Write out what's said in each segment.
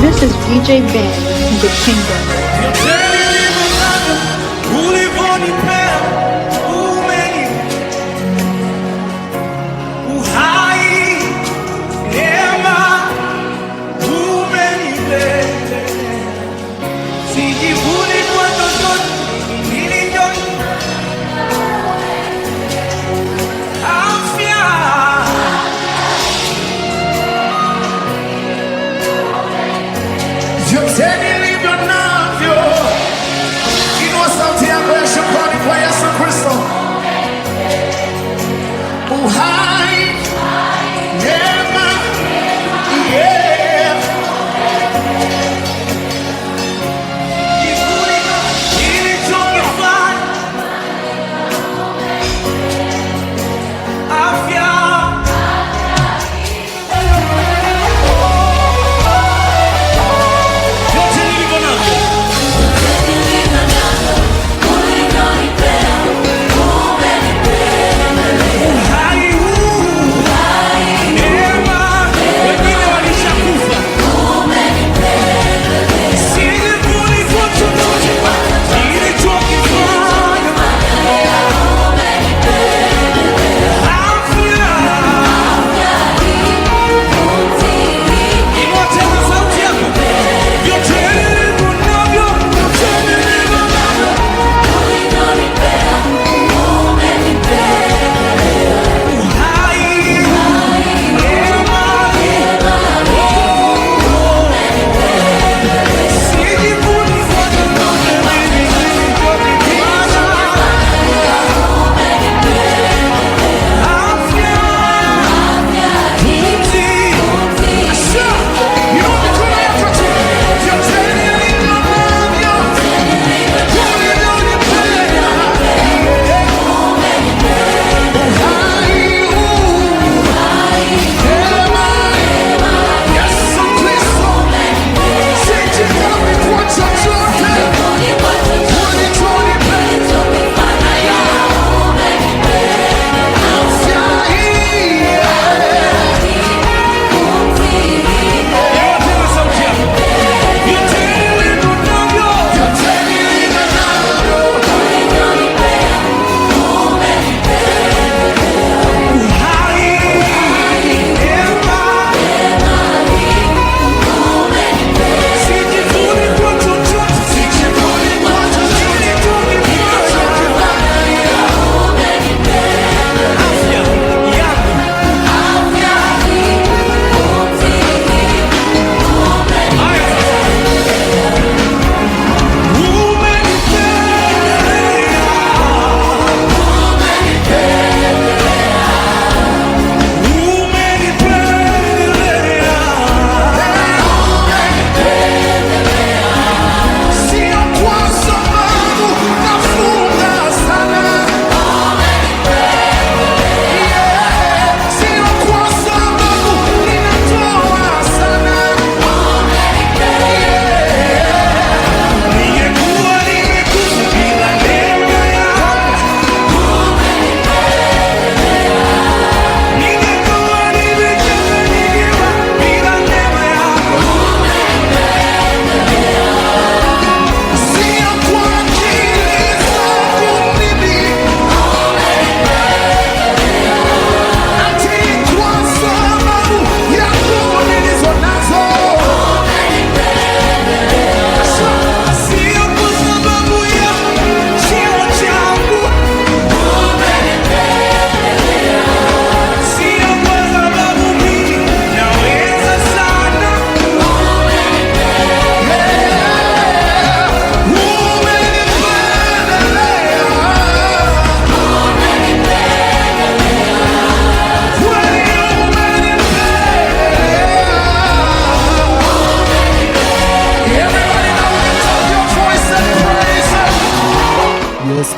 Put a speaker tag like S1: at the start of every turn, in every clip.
S1: This is DJ Ben in the Kingdom.
S2: You're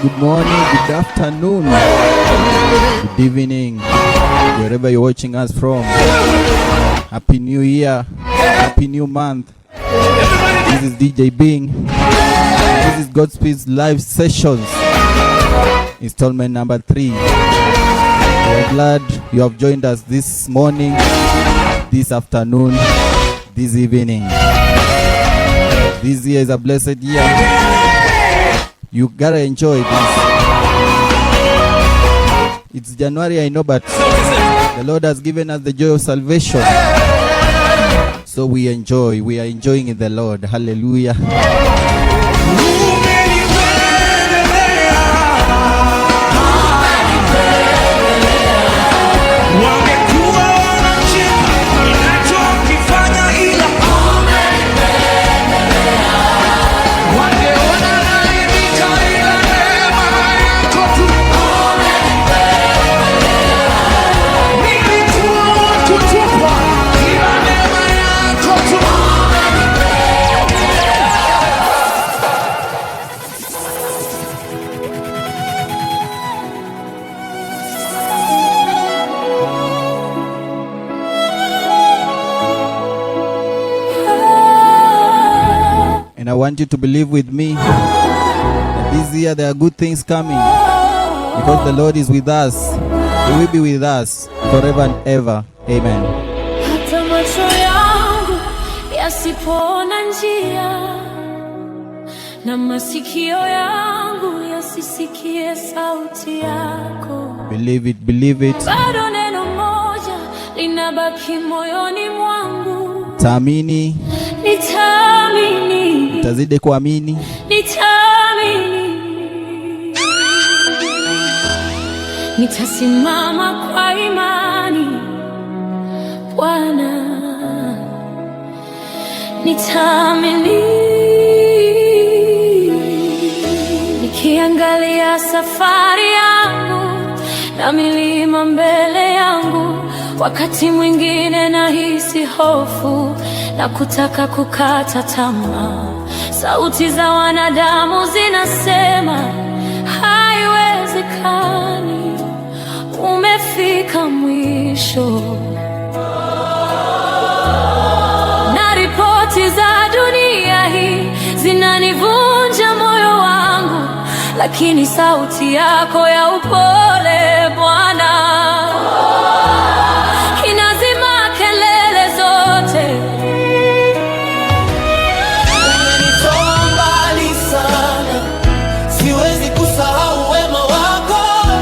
S2: good morning, good afternoon, good evening, wherever you're watching us from. Happy New Year, Happy New Month. This is DJ Bing. This is Godspeed's live sessions, installment number 3. We're glad you have joined us this morning, this afternoon, this evening. This year is a blessed year. You gotta enjoy this. It's January, I know, but the Lord has given us the joy of salvation. So we are enjoying in the Lord. Hallelujah. And I want you to believe with me that this year there are good things coming, because the Lord is with us. He will be with us forever and ever. Amen.
S3: Hata macho yangu yasipoona njia na masikio yangu yasisikie sauti yako.
S2: Believe it, believe it.
S3: Bado neno moja linabaki moyoni mwangu.
S2: Taamini.
S3: Nitaamini.
S2: Utazidi kuamini.
S3: Nitaamini. Nitasimama kwa imani, Bwana. Nitaamini. Nikiangalia safari yangu na milima mbele yangu, wakati mwingine nahisi hofu na kutaka kukata tamaa. Sauti za wanadamu zinasema haiwezekani, umefika mwisho. Na ripoti za dunia hii zinanivunja moyo wangu, lakini sauti yako ya upole, Bwana, inazima kelele zote.
S4: Umenitoa mbali sana, siwezi kusahau wema wako.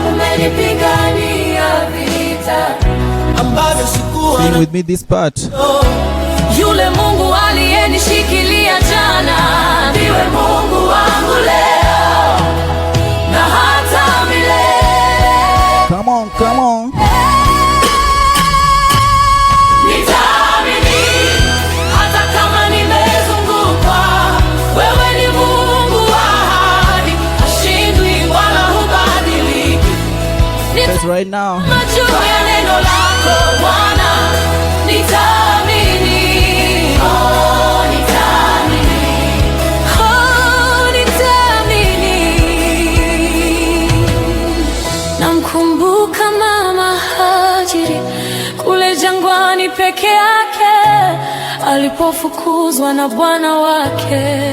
S3: Umenipigania vita
S4: ambavyo sikuwa.
S2: Sing with me this part.
S3: Yule Mungu aliyenishikilia jana ndiwe Mungu wangu leo na hata milele.
S2: Come on, come on.
S3: Nitaamini hata kama nimezungukwa. Wewe ni Mungu wa ahadi, hashindwi wala hubadiliki.
S2: Yes, right now.
S3: Juu ya neno lako Bwana, nitaamini. Oh, nitaamini. Oh, nitaamini. Namkumbuka Mama Hajiri kule jangwani peke yake, alipofukuzwa na bwana wake.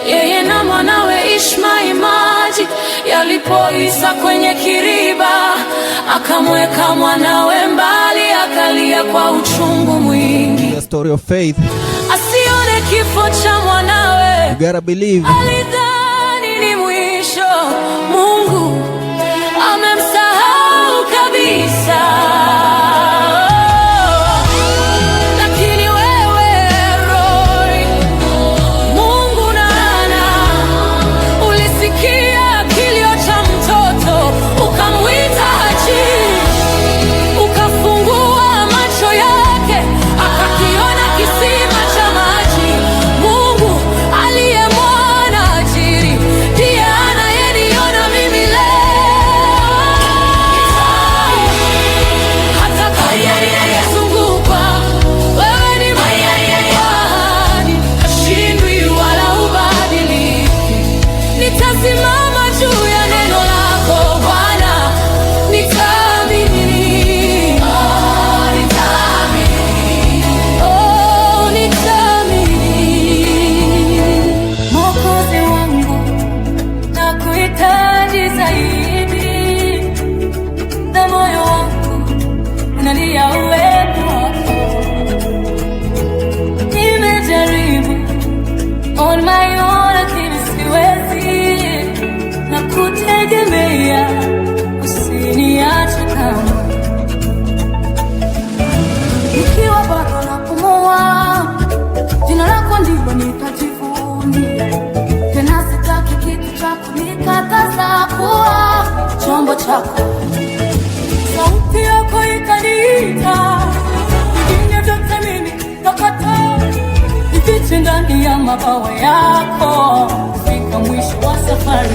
S3: Yeye na mwanawe Ishmaeli maji yalipoisha kwenye kiriba, akamweka mwanawe mbali, akalia kwa uchungu mwingi.
S2: The story of faith.
S3: Asione kifo cha mwanawe.
S2: You gotta believe.
S3: Alidhani ni mwisho. Mungu amemsahau kabisa. Lakini wewe Roy, Mungu nana, ulisikia kilio cha mtoto, ukamwita Haji, ukafungua macho yake, akakiona kisima cha maji. Mungu aliyemwona Hajiri ndiye anayeniona mimi leo. Hata lako ndilo nitajivunia. Tena sitaki kitu cha kunikataza kuwa chombo chako. Sauti yako ikaniita, vingine vyote mimi nakataa. Nifiche ndani ya mabawa yako, fika mwisho wa safari.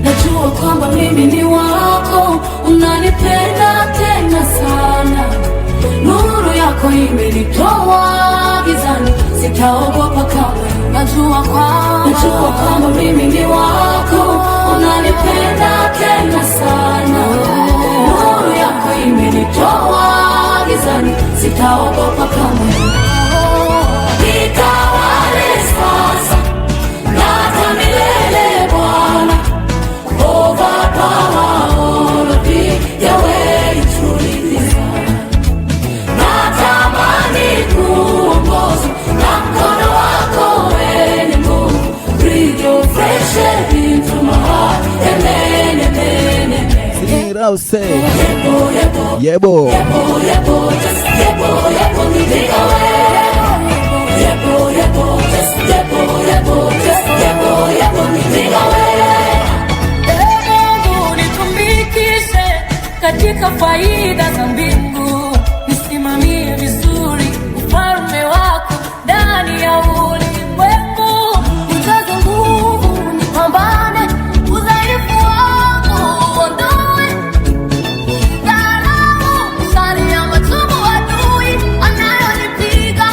S3: Najua kwamba mimi ni wako, unanipenda tena sana. Nuru yako imenitoa gizani, sitaogopa kamwe. Najua kwamba mimi ni wako, unanipenda tena sana. Nuru yako imenitoa gizani, sitaogopa kamwe. Nitawale sasa na hata milele Bwana. Overpower all of me, the way you truly desire. Natamani kuongoza na mkono wako wenye nguvu. Breathe your fresh air into my heart. Amen, amen, amen.
S2: Sing it out, say
S3: Yebo, yebo,
S2: Yebo.
S3: yebo, yebo, just yebo, yebo, nipiga wewe. Yebo, yebo, just yebo, yebo, just yebo, yebo, nipiga wewe. Mungu nitumikishe katika faida za mbingu, nisimamie vizuri ufalme wako ndani ya ulimwengu. Nijaze nguvu nipambane, udhaifu wangu uondoe. Dharau, shari ya machungu adui anayonipiga.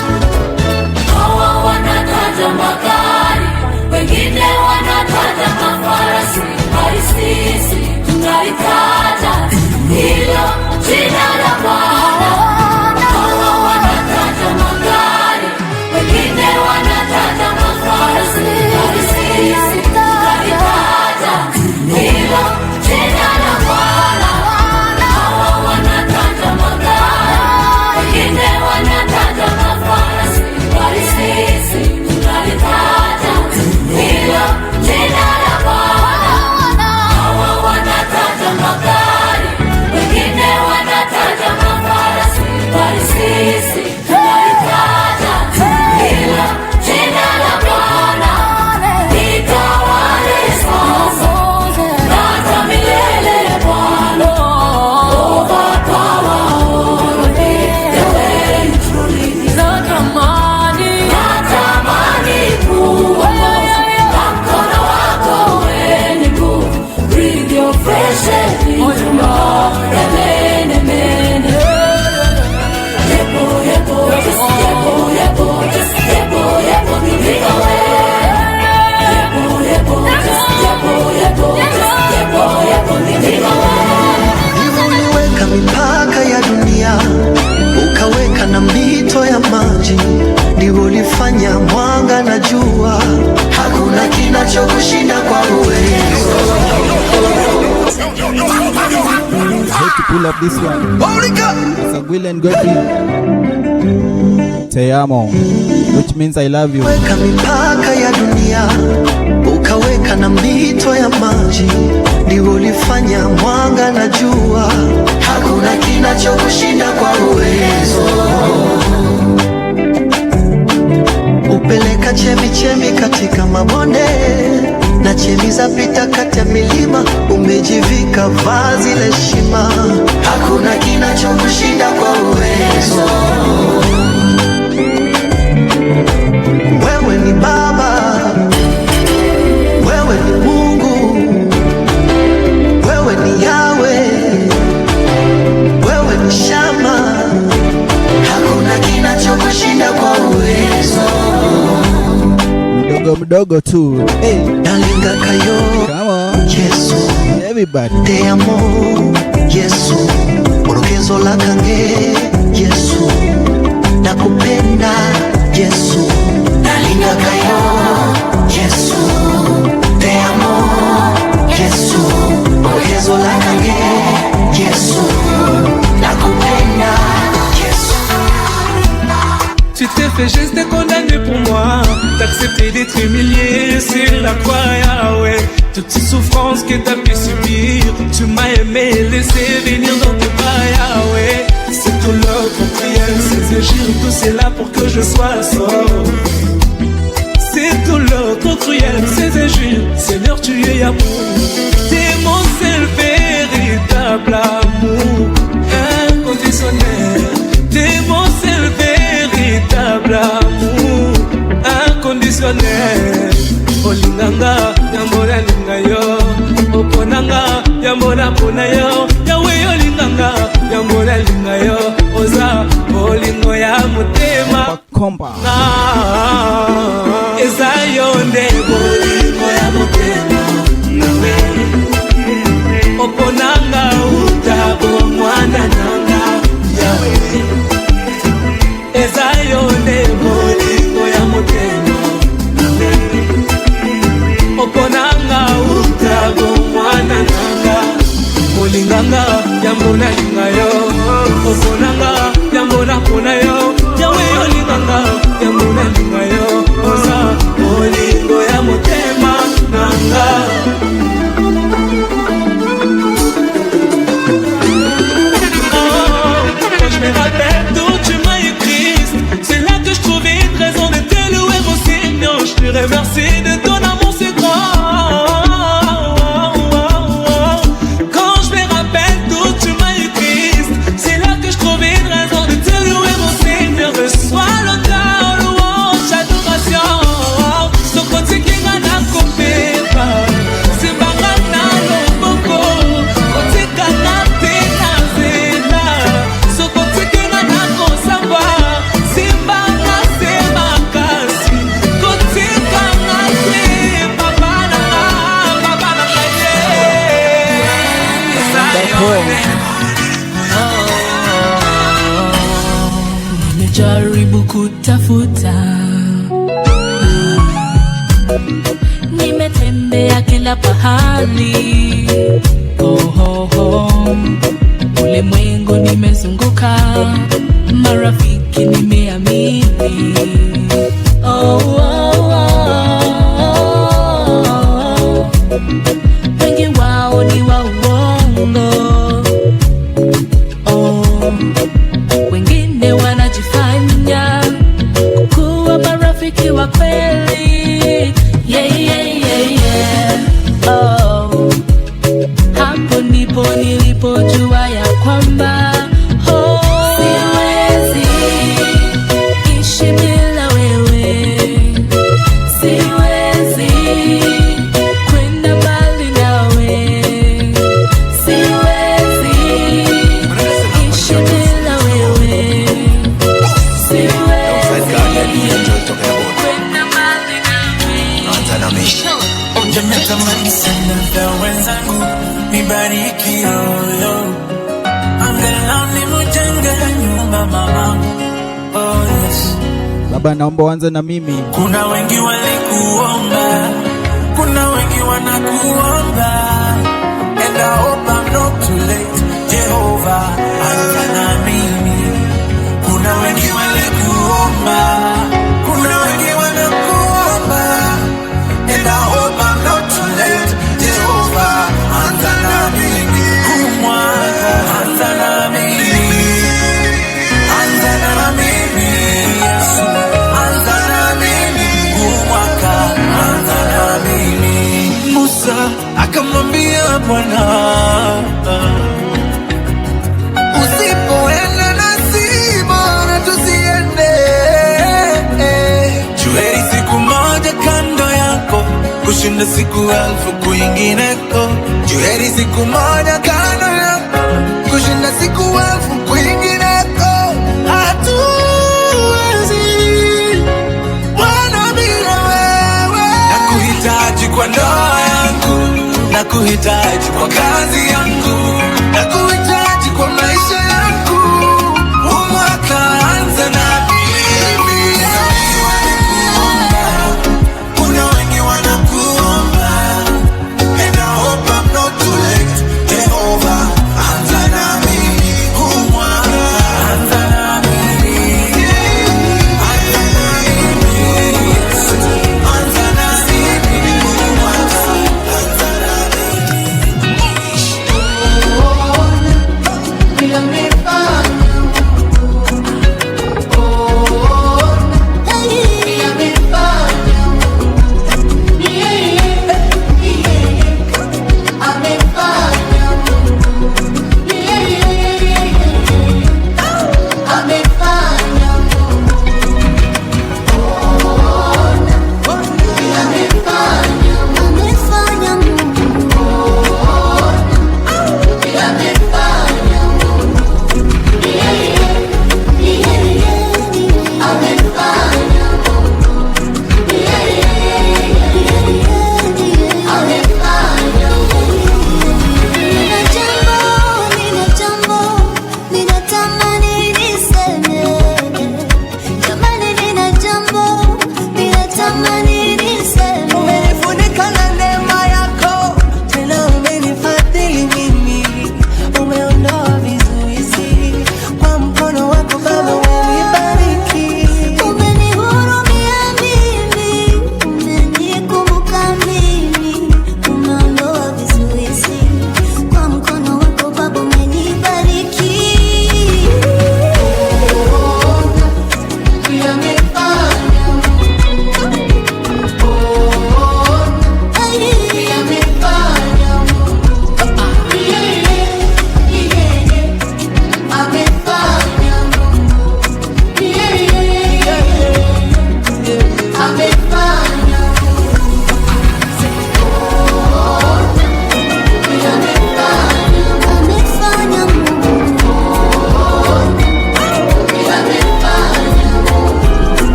S3: Hawa wanataja magari, wengine wanataja mafarasi. Bali sisi tunalitaja hilo jina la Bwana. Hawa wanataja magari, wengine wanataja mafarasi. Bali sisi tunalitaja hilo jina la Bwana. Hawa wanataja magari, wengine wanataja mafarasi. Bali sisi tunalitaja hilo jina la Bwana. Hawa wanataja magari, wengine wanataja mafarasi. Bali sisi tunalitaja hilo jina la Bwana. Nitawale sasa na hata milele Bwana. Overpower all of me, the way you truly desire. Natamani kuongoza na mkono wako wenye nguvu. Breathe your fresh air into my heart. Amen, amen. Yebo, yebo, just yebo, yebo, just yebo, yebo, nipiga wewe. Yebo, yebo, just yebo, yebo, just yebo, yebo, nipiga wewe.
S5: Hivyo uliweka mipaka ya dunia, ukaweka na mito ya maji. Ndivyo ulifanya mwanga na jua, hakuna kinachokushinda kwa uwezo.
S2: I hate to pull up this one. Sagwile and Godfrey. Te amo, which means I love you.
S5: Weka mipaka ya dunia, ukaweka na mito ya maji. Ndivyo ulifanya mwanga na jua, hakuna kinachokushinda kwa uwezo. Upeleka chemichemi katika mabonde, na chemi za pita kati ya milima. Umejivika vazi la heshima, hakuna kinachokushinda kwa uwezo. Wewe ni Baba, wewe ni Mungu, wewe ni Yahweh, wewe ni Shama, hakuna kinachokushinda kwa uwezo.
S2: Mdogo mdogo tu. Hey,
S5: Nalinga kayo,
S2: come on.
S5: Yesu.
S2: Everybody.
S5: Te amo, Yesu. Orokezo la kange, Yesu. Nakupenda, Yesu. Nalinga kayo, Yesu. Te amo, Yesu. Orokezo la kange, Yesu. Nakupenda, Yesu.
S4: Tu t'es fait juste et condamné pour moi. T'as accepté d'être humilié sur la croix, Yahweh. Toutes ces souffrances que t'as pu subir, tu m'as aimé, laissé venir dans tes bras, Yahweh. C'est ton love, ton prière, c'est ces injures, tout c'est là pour que je sois sobre. C'est tout l'autre cruel, ces injures, Seigneur tu es amour. T'es mon seul véritable amour inconditionnel. T'es mon seul véritable amour inconditionnel. Olinganga, yambona linga yo. Oponanga, yambona pona yo. Yahweh olinganga, yambona linga yo. Oza, olingo ya mutema
S2: Komba
S4: Eza yonde olingo ya mutema nawe. Oponanga utabo mwana nanga Yahweh. Eza yonde olingo ya mutema nawe. Oponanga utabo mwana nanga. Olinganga yambona linga yo. Oponanga yambona pona yo. Yahweh olinganga yambona linga yo. Oza olingo ya mutema nanga. Quand je me rappelle d'où tu m'as eu Christ, c'est là que je trouvais une raison de te louer mon Seigneur. Je te remercie de ton amour si grand. Quand je me rappelle d'où tu m'as eu Christ, c'est là que je trouvais une raison de te louer mon Seigneur. Reçois l'honneur, louange, adoration. Son côté qui m'a coupé, c'est pas grave, beaucoup. Côté canapé, nazela. Son côté qui m'a savoir, c'est pas c'est ma casse. Côté canapé, papa na nimejaribu kutafuta, nimetembea kila pahali, ulimwengu nimezunguka, marafiki nimeamini, wengi wao ni wa uongo, wengine wanajifanya kuwa marafiki wa kweli. Hapo ndipo nilipojua ya kwamba siwezi ishi bila wewe, siwezi kwenda mbali nawe, siwezi ishi bila wewe, siwezi kwenda mbali nawe.
S6: Nimetamani sana vya wenzangu nibariki yoyo, angalau nimujenge nyumba mama. Oh yes.
S2: Baba, naomba uanze na mimi.
S6: Kuna wengi walikuomba, kuna wengi wanakuomba, and I hope I'm not too late. Jehovah, anza na mimi. Kuna wengi walikuomba, kuna wengi wanakuomba, and I hope I'm not too late. Jehovah, anza na mimi. Kumwaka, anza na mimi. Anza na mimi, Yesu. Anza na mimi. Kumwaka, anza na mimi. Musa akamwambia Bwana, usipoenda nasi bora tusiende. Juheri siku moja kando yako kushinda siku elfu kwingineko. Juheri siku moja kando yako kushinda siku elfu kwingineko. Hatuwezi Bwana bila wewe. Nakuhitaji kwa ndoa yangu, nakuhitaji kwa kazi yangu, nakuhitaji kwa maisha yangu. Umwaka anza na mimi. Kuna wengi wanakuomba, and I hope I'm not too late. Jehovah, anza na mimi. Umwaka anza na mimi. Anza na mimi. Anza na mimi. Umwaka anza na mimi.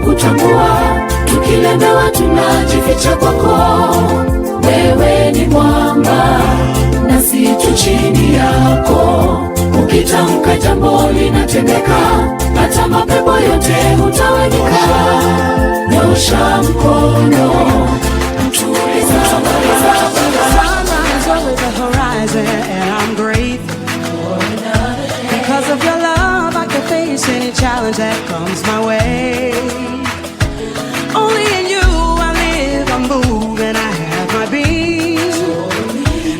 S3: kukutambua, tukilemewa tunajificha kwako. Wewe ni mwamba nasi tu chini yako, ukitamka jambo linatendeka, hata mapepo yote hutawanyika. Nyosha mkono, tuliza
S7: over the horizon, and I'm grateful. Because of your love, I can face any challenge that comes my way. Only in you I live, I move, and I have my being.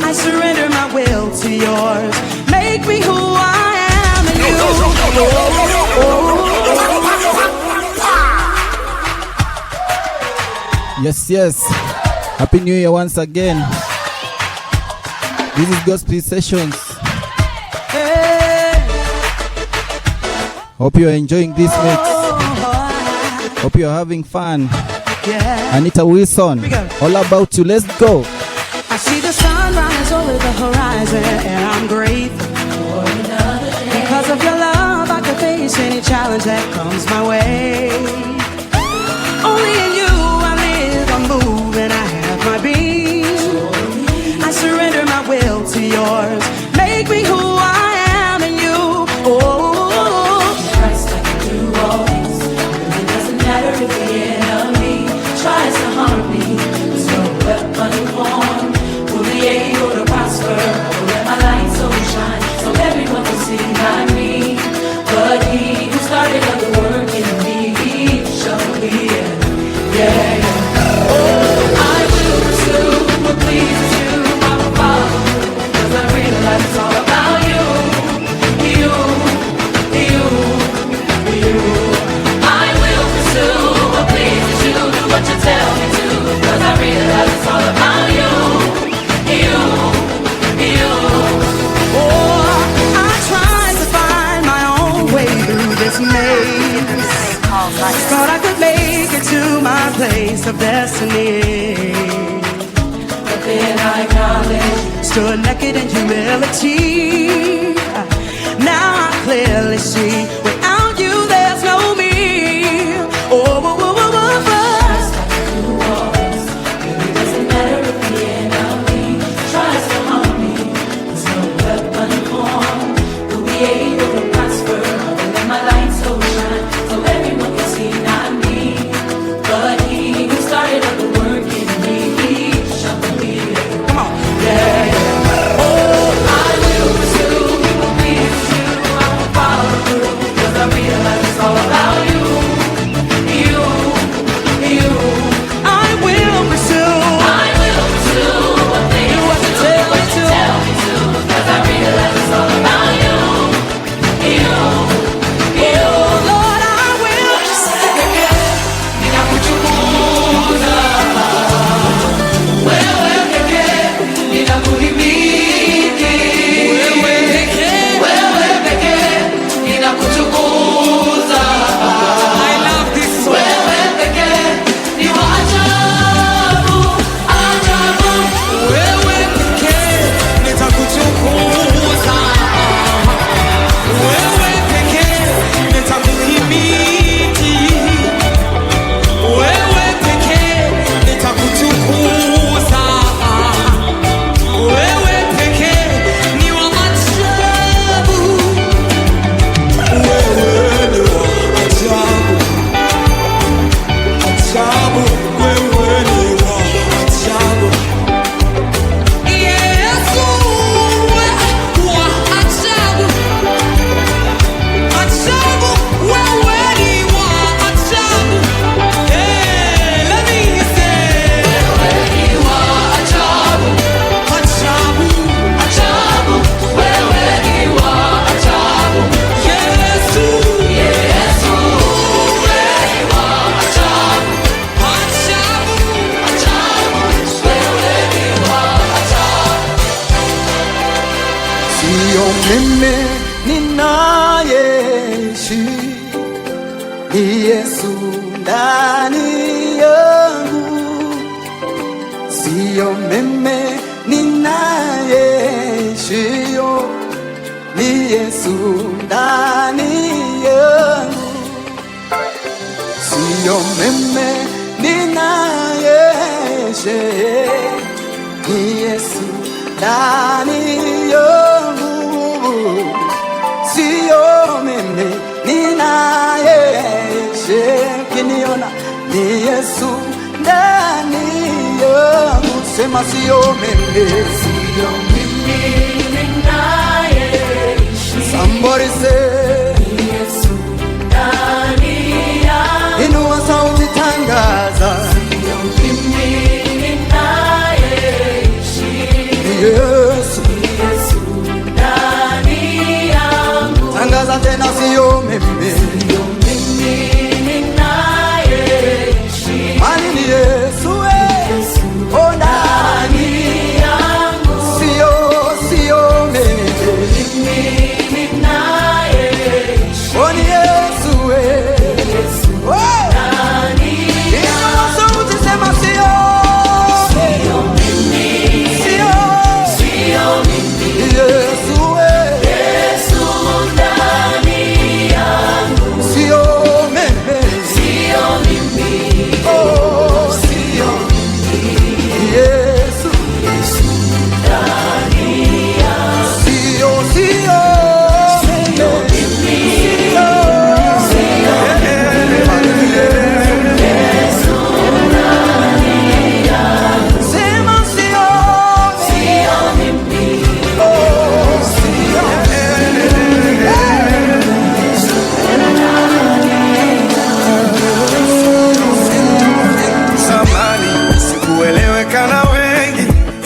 S7: I surrender my will to yours. Make me who I am in you.
S2: Yes, yes. Happy New Year once again. This is Gospel Sessions. Hope you're enjoying this mix. Hope you're having fun. Anita Wilson, all about you. Let's go.
S7: I see the sunrise over the horizon, and I'm grateful. Because of your love, I can face any challenge that comes my way. Only in you I live, I move, and I have my being. I surrender my will to yours. Make me who I am in you.
S3: Christ, I can do all things. It doesn't matter if the enemy tries to harm me. There's no weapon formed will be able to prosper. I will let my light so shine, so everyone can see not me, but He who started up the work in me, He shall be it. Yeah, yeah. I will pursue what pleases you, I will follow, 'cause I realize it's all about you, you, you, you. I will pursue what pleases you, do what you tell me to, 'cause I realize it's all about you, you, you.
S7: I tried to find my own way through this maze. Thought I could make it to my place of destiny.
S3: But then I acknowledge,
S7: Stood naked in humility. Now I clearly see, without you there's no me. Oh,
S3: Christ, I can do all this. It doesn't matter if the enemy tries to harm me. There's no weapon formed will be able to prosper. I will let my light so shine, so everyone can see not me, but He who started up the work in me, He shall complete it.
S7: come on.
S3: Yeah, yeah. I will pursue what pleases you. I will follow through, 'cause I realize it's all about you, you, you.
S7: I will pursue.
S3: I will pursue what pleases
S7: Do what you
S3: you,
S7: tell me
S3: what you
S7: to.
S3: tell me to, 'cause I realize it's all about you, you, you.
S7: Lord, I will.
S3: Ninakuchunguza wewe pekee, ninakuhimidi wewe pekee, ninakuchunguza wewe pekee, ni wa ajabu, ajabu.
S6: Wewe pekee nitakutukuza, wewe pekee nitakuhimidi, wewe pekee nitakutukuza, wewe pekee ni wa ajabu, wewe ni wa ajabu, ajabu, wewe ni wa ajabu.
S3: Yesu wa ajabu, ajabu, wewe ni wa ajabu.
S6: Let me say,
S3: Wewe ni wa ajabu,
S6: ajabu,
S3: ajabu, wewe ni wa ajabu.
S6: Yesu,
S3: Yesu, wewe ni wa ajabu,
S6: ajabu,
S3: ajabu, wewe ni wa ajabu.
S5: Sio mimi ninayeishi, ni Yesu ndani yangu. Sio mimi ninayeishi, ni Yesu ndani yangu. Sio
S6: sio mimi ninayeishi, ni Yesu ndani yangu. Sio mimi ninayeishi, kiniona ni Yesu ndani yangu. Sema sio mimi ninayeishi. Somebody say ni Yesu ndani yangu. Inua sauti tangaza, sio mimi ninayeishi, ni Yesu ndani yangu. Tangaza tena, sio mimi ninayeishi, bali ni Yesu ndani yangu. Sio mimi ninayeishi, ni Yesu ndani yangu. Sauti sema sio mimi, sio mimi, Yesu ndani yangu. Sio mimi, oh sio mimi, Yesu ndani yangu. Sio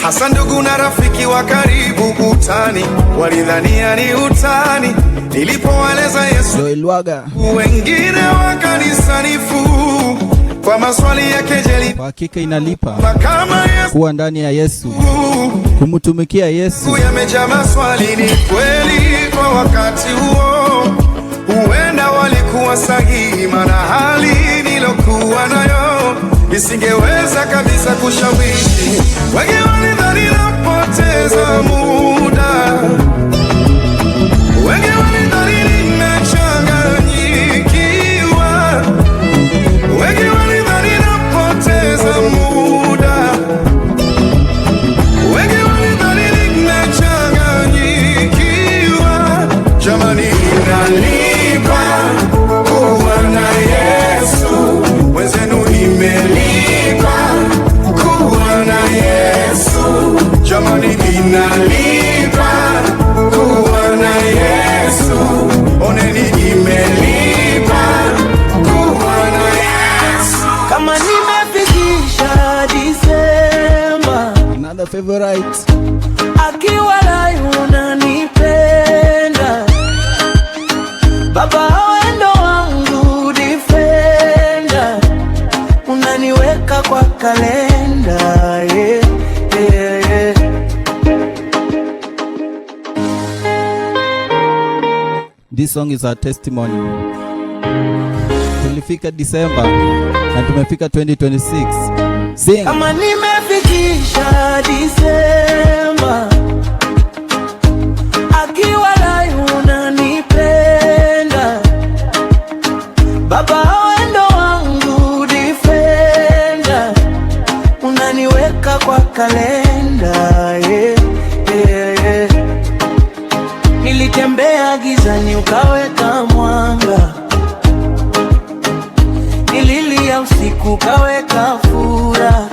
S6: hasa ndugu na rafiki wa karibu kutani walidhania ni utani nilipowaeleza Yesu. Wengine wakanisanifu kwa maswali ya kejeli.
S2: Kwa hakika inalipa kuwa ndani ya Yesu, kumtumikia Yesu.
S6: Yamejaa maswali, ni kweli kwa wakati huo huenda walikuwa sahihi, maana hali nilokuwa nayo nisingeweza kabisa kushawishi. Wengi walidhani napoteza muda, wengi walidhani nimechanganyikiwa, wengi walidhani napoteza muda, wengi walidhani nimechanganyikiwa. Jamani, inalipa kuwa na Yesu, wenzenu imelipa kuwa na Yesu. Jamani, inalipa kuwa na Yesu, oneni imelipa kuwa na Yesu.
S5: Kama nimefikisha Disemba,
S2: another favorite,
S5: akiwa lai unanipenda Baba, wendo wangu defender, unaniweka kwa kalenda, yeah, yeah, yeah.
S2: This song is our testimony. Tulifika December na tumefika 2026. Sing.
S5: Kama nimefikisha December, akiwa lai unanipenda Baba, wendo wangu defender, unaniweka kwa kalenda, yeah, yeah, yeah. Nilitembea gizani ukaweka mwanga, nililia usiku ukaweka furaha,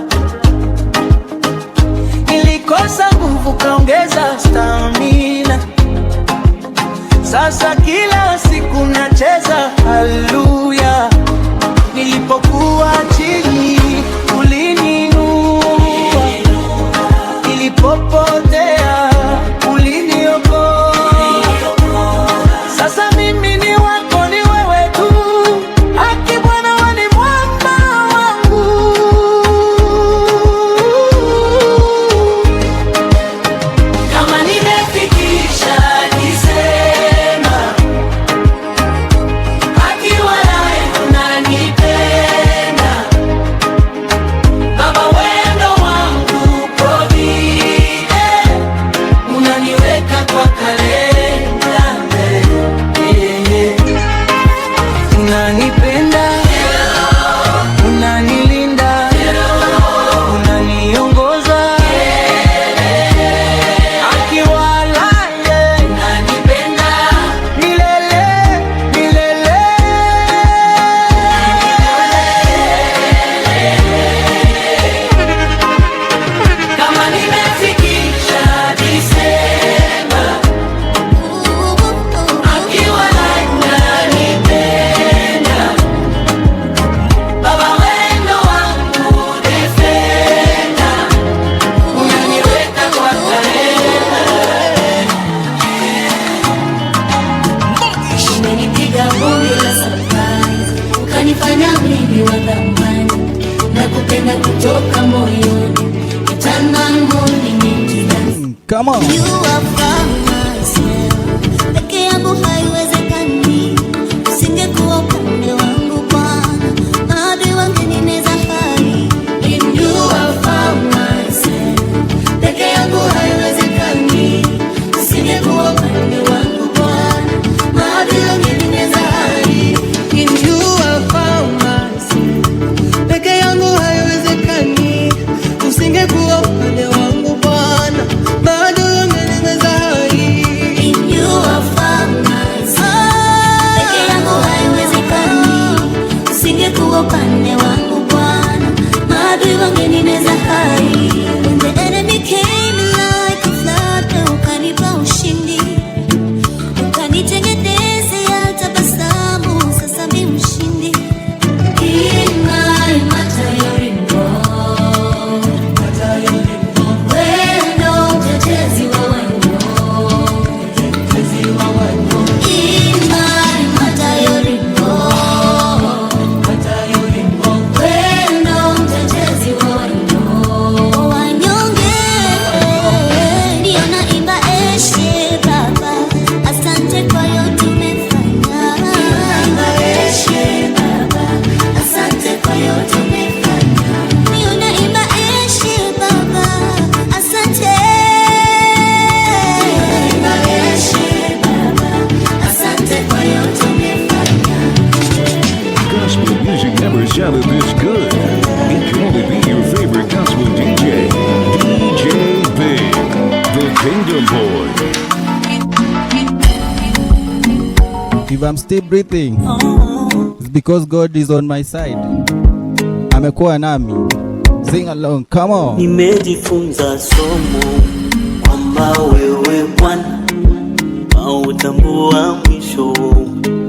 S5: nilikosa nguvu kaongeza stamina. Sasa kila siku nacheza haleluya. Nilipokuwa chini ulininua, nilipopotea uliniokoa. Sasa mimi ni wako, ni wewe tu, haki Bwana wewe ni mwamba wangu. Kama nimefikisha Disemba, akiwa naye unanipenda Baba, wendo wangu provide, unaniweka kwa kalenda, yeah, yeah. Unanipenda
S3: ni wa thamani, nakupenda kutoka moyoni, eternal morning into dance.
S2: Come on.
S3: You are from myself, peke yangu haiwezekani, usingekuwa upande wangu Bwana, maadui wangenineza hai. In you are from myself, peke yangu haiwezekani, usingekuwa upande wangu Bwana, maadui wangenineza hai.
S8: In you I found myself, peke yangu haiwezekani, usingekuwa upande wangu Bwana, bado ungenimeza hai.
S3: In you I found myself, peke yangu haiwezekani, usingekuwa upande wangu Bwana, maadui wangenineza hai. When the enemy came like a flood, na ukanipa ushindi, ukanitengenezea tabasamu, sasa mimi mshindi. Imai matayari mbo, wendo mtetezi wa wanyonge, imai matayari mbo, wendo mtetezi wa wanyonge. Ndio naimba eshe Baba, asante kwa yote umefanya. Eshe Baba, asante kwa yote umefanya. Ndio naimba eshe Baba, asante. Eshe Baba, asante kwa yote umefanya.
S9: Gospel music never sounded this good. It can only be your favorite gospel DJ, DJ Big, the Kingdom Boy.
S2: If I'm still breathing, it's because God is on my side. Amekuwa nami. Sing along, come on.
S10: Nimejifunza somo kwamba wewe Bwana hautambua mwisho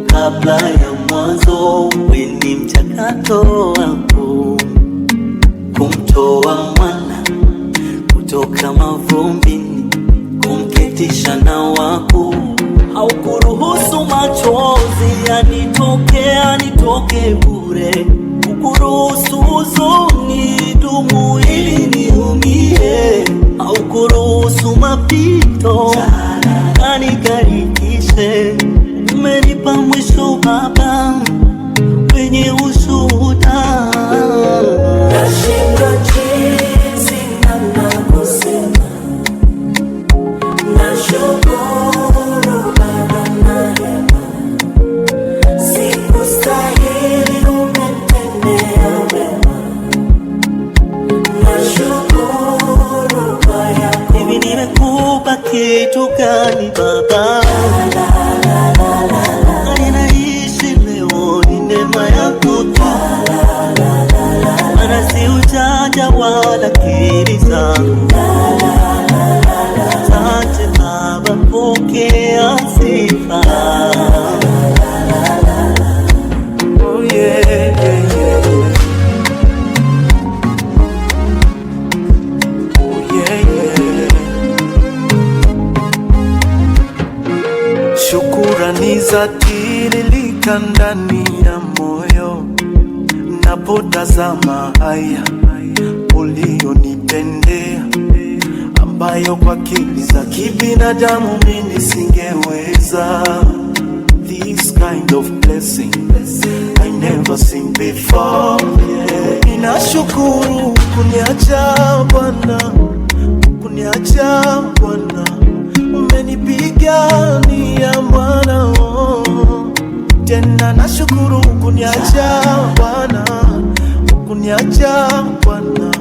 S10: kabla ya mwanzo. Wewe ni mchakato wako kumtoa mwana kutoka mavumbini, kumketisha na wako. Haukuruhusu machozi yanitoke bure, ukuruhusu huzuni dumu ili niumie. Haukuruhusu mapito kanikarikishe, umenipa mwisho Baba wenye ushuhuda. Nashindwa jinsi ninavyosema, nashukuru bado narema, sikustahili umetendea wema, nashukuru kwa yako. Hivi nimekupa kitu gani Baba? Ninaishi leo ni neema yako tu, maana si ujanja wala akili zangu. Asante Baba, pokea sifa. Oh yeah, yeah, yeah. Oh yeah, yeah.
S6: Shukurani za tiririka ndani ya moyo, napotazama haya ulionitendea, ambayo kwa akili za kibinadamu mimi singeweza. This kind of blessing I never seen before, yeah. Ninashukuru kuniacha Bwana, kuniacha Bwana, umenipigania Bwana, oh. Tena nashukuru kuniacha Bwana, kuniacha Bwana,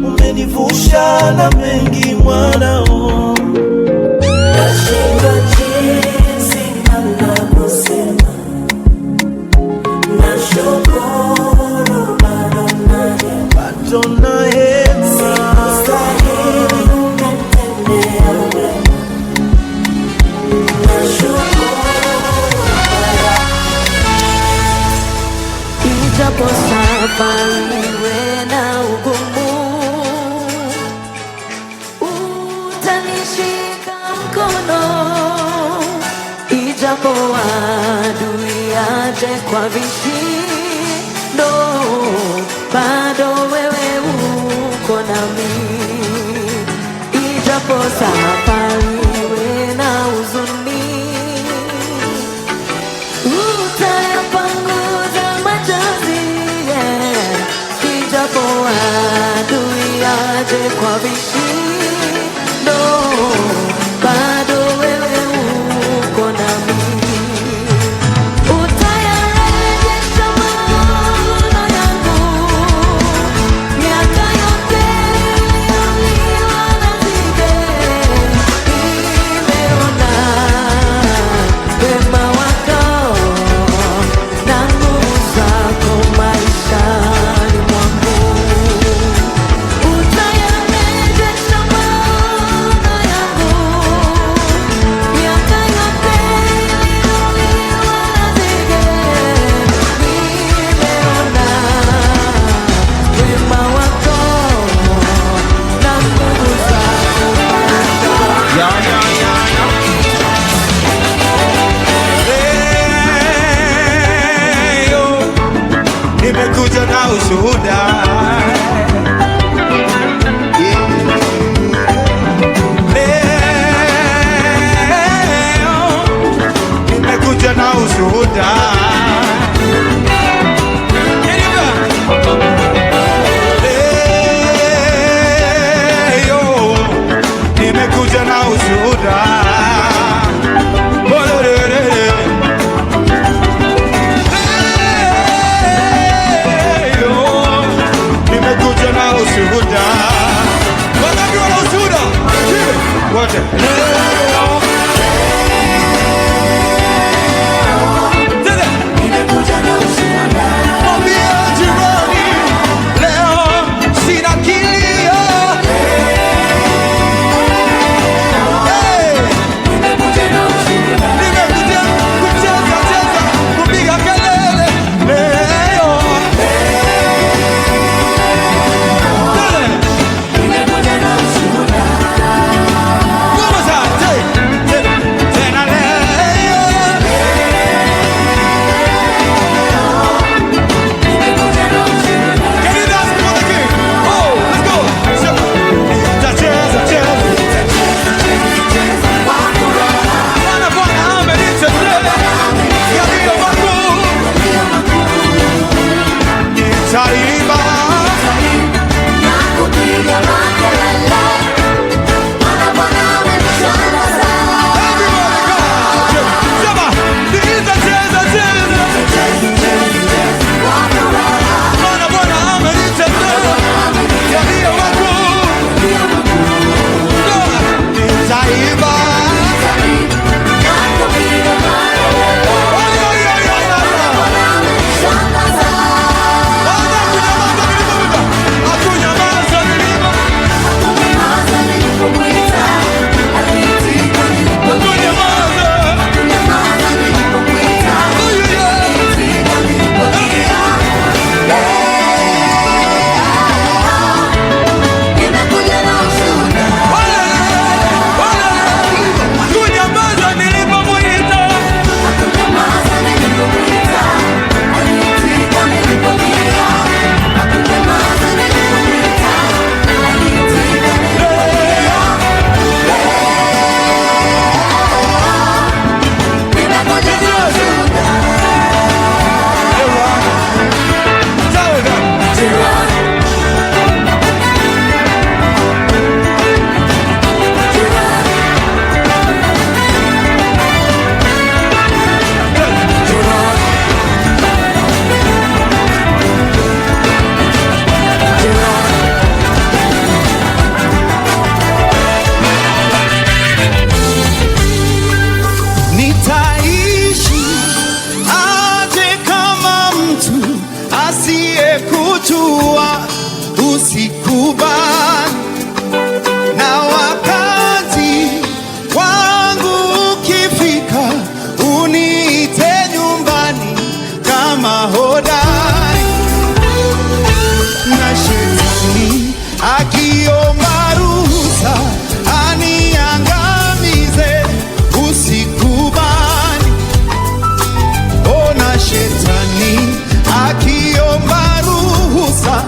S6: umenivusha na mengi mwana, oh.
S10: Nashindwa jinsi ninavyosema, nashukuru bado narema, sikustahili umetendea wema, nashukuru.
S7: Ijapo safari na ugumu, utanishika mkono. Ijapo adui aje kwa vishindo,
S3: bado wewe uko nami, ijapo safari iwe na huzuni, utayapanguza machozi, ijapo adui aje kwa vishindo, bado wewe uko nami.
S6: Nimekuja na ushuhuda, leo nimekuja na ushuhuda, leo nimekuja na ushuhuda. Ushuhuda, wangapi wana ushuhuda? Wote. Nimekuja na ushuhuda. Mwambie jirani, leo sina kilio. Nimekuja na ushuhuda. Nimekuja kucheza cheza, kupiga kelele leo. Usikubali na wakati wangu ukifika, uniite nyumbani kama hodari, na shetani akiomba ruhusa aniangamize. Usikubali, ona shetani akiomba ruhusa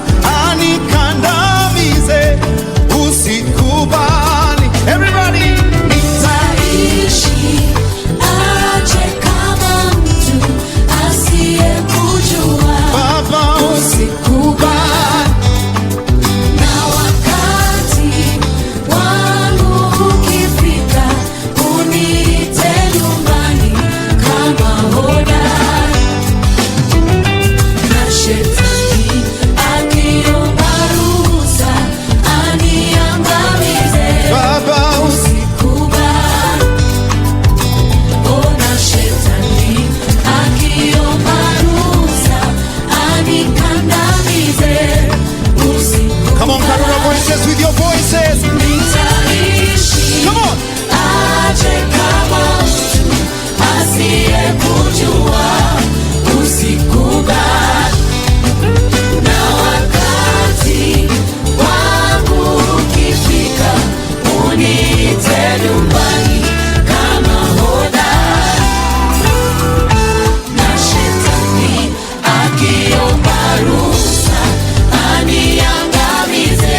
S3: anikandamize.
S11: Come on, carry your voices with your voices.
S3: Nitaishi.
S11: Come on.
S3: Aje kama mtu asiyekujua, usikubali. Na wakati wangu ukifika, uniite nyumbani kama hodari. Na shetani akiomba ruhusa aniangamize,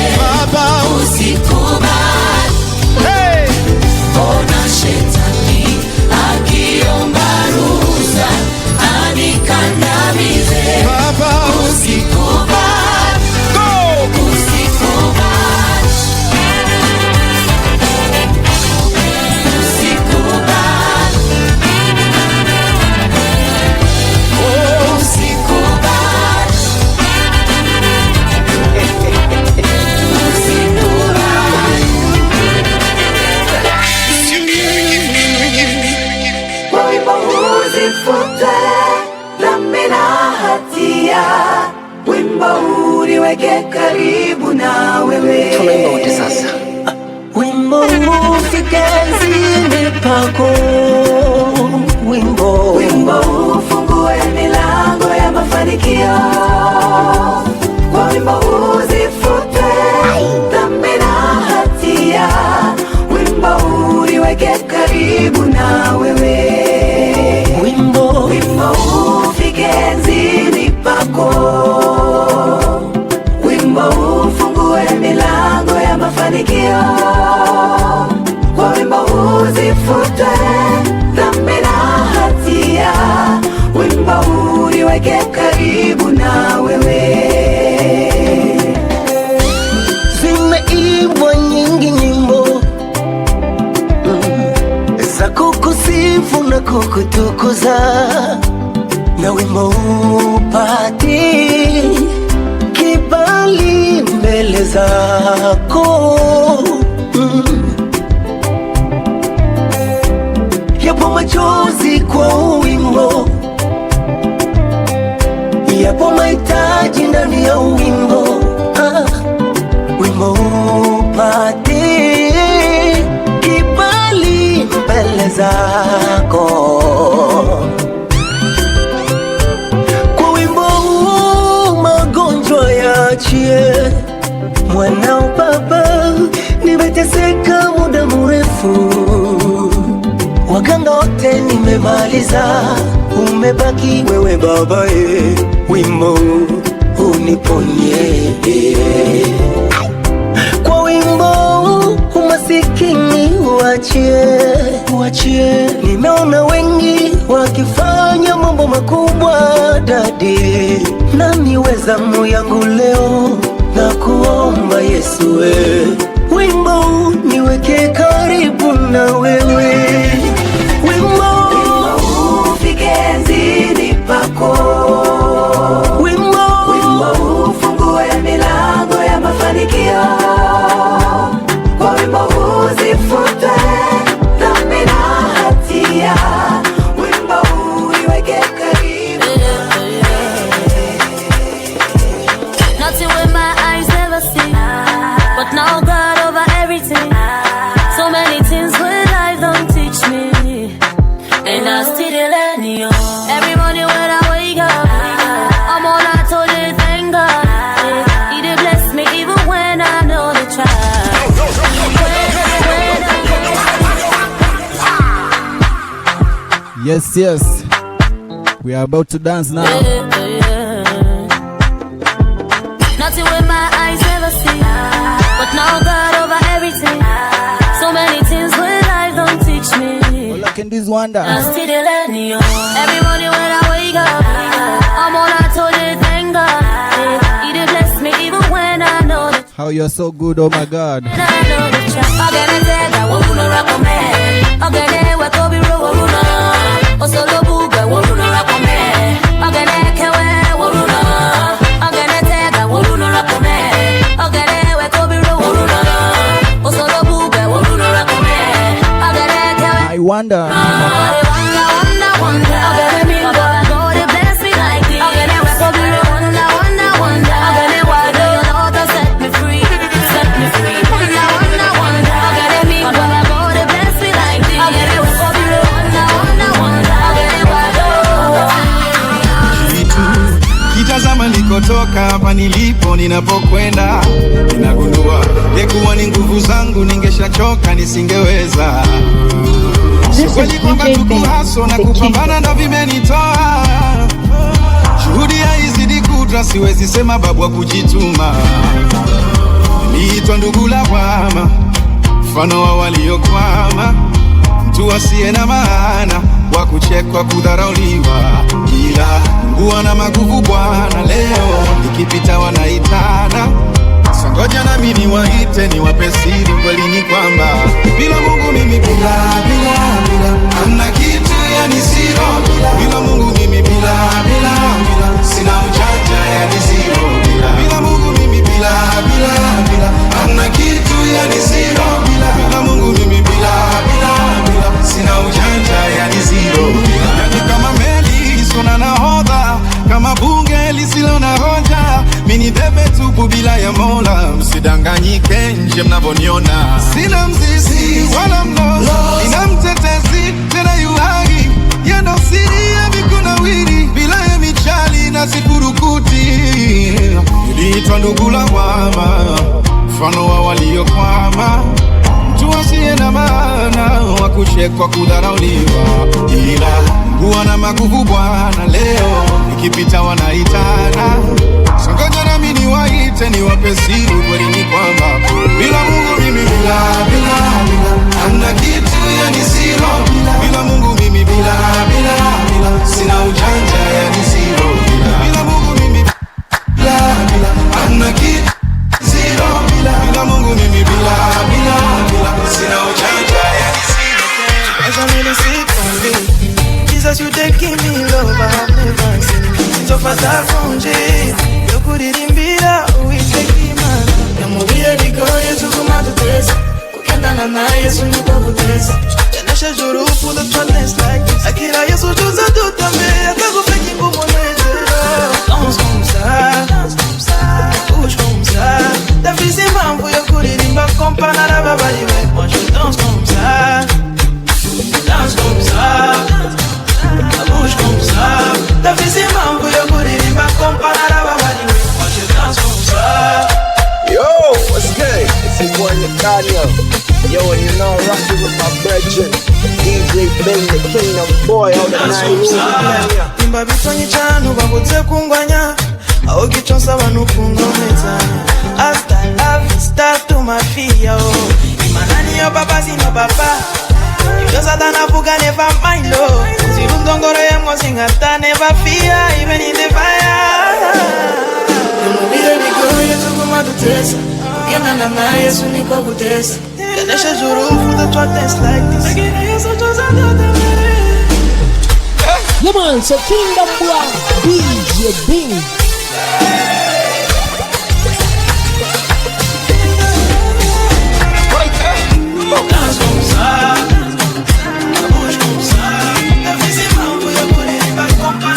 S3: usikubali.
S11: Hey!
S3: Ona shetani akiomba ruhusa anikandamize, usikubali.
S11: Go!
S3: Usikubali. Usikubali. Usikubali.
S5: Usifute dhambi na hatia, wimbo uniweke karibu na wewe.
S10: Tunaimba wote sasa. Wimbo ufike zini pako, wimbo
S5: ufungue milango ya mafanikio, kwa wimbo uzifute dhambi na hatia, wimbo uniweke karibu na wewe. Wimbo ufike zini pako, wimbo ufungue milango ya mafanikio, kwa wimbo uzifute dhambi na hatia, wimbo uniweke karibu na wewe.
S10: zimeimbwa nyingi nyimbo za kukusifu na kukutukuza, na wimbo upati kibali mbele zako. Yapo machozi kwa wimbo, yapo mahitaji ndani ya wimbo. Wimbo upati kibali mbele zako. Kwa wimbo huu magonjwa yaachie, mwanao baba, nimeteseka muda mrefu, waganga wote nimemaliza, umebaki wewe baba, wimbo uniponye. Kwa wimbo umasikini uachie, nimeona wengi wakifanya mambo makubwa dadi, na niweza moyo yangu leo na kuomba Yesu, wimbo niweke karibu na wewe. Wimbo
S5: ufike zini pako, wimbo ufungue milango ya mafanikio, kwa wimbo uzifute dhambi na hatia, wimbo uniweke karibu.
S3: Nothing with my eyes never see, but now God over everything. So many things with life don't teach me, and I still learn you. Every morning when I wake up, I'm on I told you thank God. He did bless me even when I know the try.
S2: Yes, yes. We are about to dance now.
S3: Nothing with my eyes never see, but now God over everything. So many things with life don't teach me.
S2: All I can do is wonder.
S3: I still learn you. Every morning when I wake up, I'm on I told you thank God. He did bless me even when I know that.
S2: How you're so good, oh my God.
S3: I know the trap. I'm gonna tell that woman to rock on me. I'm gonna wake up and roll on. Oh, so the booga, woman to rock on me. I'm gonna can't wear woman. I'm gonna tell that woman to rock on me. I'm gonna wake up and roll on. Oh, so the booga, woman to rock on me. I'm gonna can't wear.
S2: I wonder.
S3: I wonder. I'm gonna mean God to bless me like this. I'm gonna wake up and roll on.
S12: nilikotoka, hapa nilipo, ninapokwenda. Ninagundua yekuwa ni nguvu zangu, ningeshachoka nisingeweza. Kweli kwamba tukuhaso na kupambana na vimenitoa. Shuhudi haizidi kudra, siwezi sema babu wa kujituma. Niitwa ndugu lawama, mfano wa waliokwama. Mtu asiye na maana, wa kuchekwa, kudharauliwa. Ila Mungu ana maguvu Bwana, leo nikipita wanaitana. Songoja na mimi waite, niwape siri, kweli ni kwamba bila Mungu mimi bila hamna kitu, yani zero. Bila Mungu mimi bila sina ujanja, yani zero. Bila Mungu mimi bila hamna kitu, yani zero. Bila Mungu mimi bila sina ujanja, yani zero. Yani kama meli isona nahodha, kama bunge lisilo na hoja, mini debe tupu bila ya Mola. Msidanganyike nje mnavoniona, sina mzizi wala mnozi, nina mtetezi tena yuhagi. Yendo siri ya mikunawiri, bila ya michali na sifurukuti. Niliitwa ndugu lawama, mfano wa waliokwama. Mtu asiye na maana, wa kuchekwa, kudharauliwa. Ila Mungu ana maguvu Bwana, leo nikipita wanaitana. Songoja na mimi niwaite, niwape siri, kweli ni kwamba bila Mungu mimi bila hamna kitu, yani zero. Bila Mungu mimi bila sina ujanja, yani zero. Bila Mungu mimi bila hamna kitu, zero. Bila Mungu mimi bila sina ujanja, yani zero.
S8: As I'm in the sick on me, Jesus, you take me love I've never seen. So fast I found you, you couldn't be that we take him man. Namudia diko Yesu kumatutesa, kukendana na Yesu nitakutesa. Tenesha juru for the trellis like this. Akira Yesu juza tutame, akakufeki kumoneze. Danse comme ça, bouge comme ça. Ta fille c'est mambo yo kuririmba kompana na baba liwe. Moi je danse comme ça. Danse comme ça, bouge comme ça. Ta fille c'est mambo yo kuririmba kompana na baba liwe. Moi je danse comme ça.
S13: Yo, what's good? It's your boy Nathaniel. Yo, and you know I'm rocking with my brethren, DJ Ben, the Kingdom Boy, out the night.
S8: Imba bitonyi chanu babutse kungwanya, aho gichonsa banukungomeza. Hasta love start to my fear. Imanani yo baba sino baba. Yo satana fuga never mind lo. Sirundongoro yemgo singata never fear, even in the fire. Namudia niko Yesu kumatutesa, kukendana na Yesu niko kutesa. Tenesha juru for the trellis like this. Akira Yesu juza tutame.
S14: Yeah man, so Kingdom Boy, DJ Bing.
S8: Danse comme ça, bouge comme ça. Ta fille c'est mambo yo kuririmba kompana.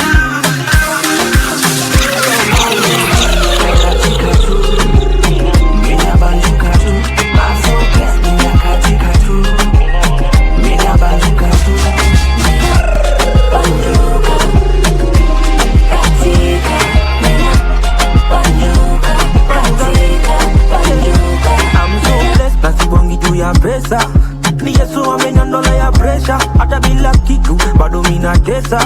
S15: Pesa ni Yesu ameniondola ya pressure, hata bila kitu bado mina tesa.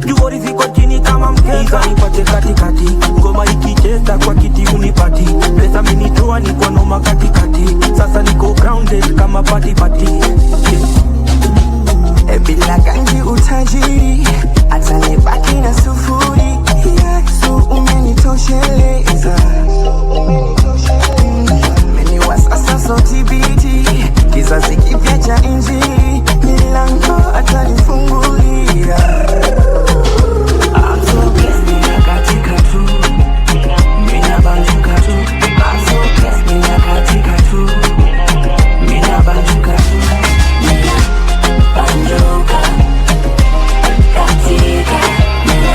S15: Juhudi ziko chini kama mkeka, nipate katikati, ngoma ikicheza kwa kiti unipati. Pesa minitoa ni kwa noma katikati, sasa niko grounded kama party.
S16: Bila ganji utajiri, hata nibaki na sufuri. Yesu umenitosheleza. Meniwa sasa so TBT, kizazi kipya cha injili, milango atanifungulia.
S15: I'm so blessed, mina katika tu, mina banjuka tu. I'm so blessed, mina katika tu, mina banjuka tu, mina banjuka katika, mina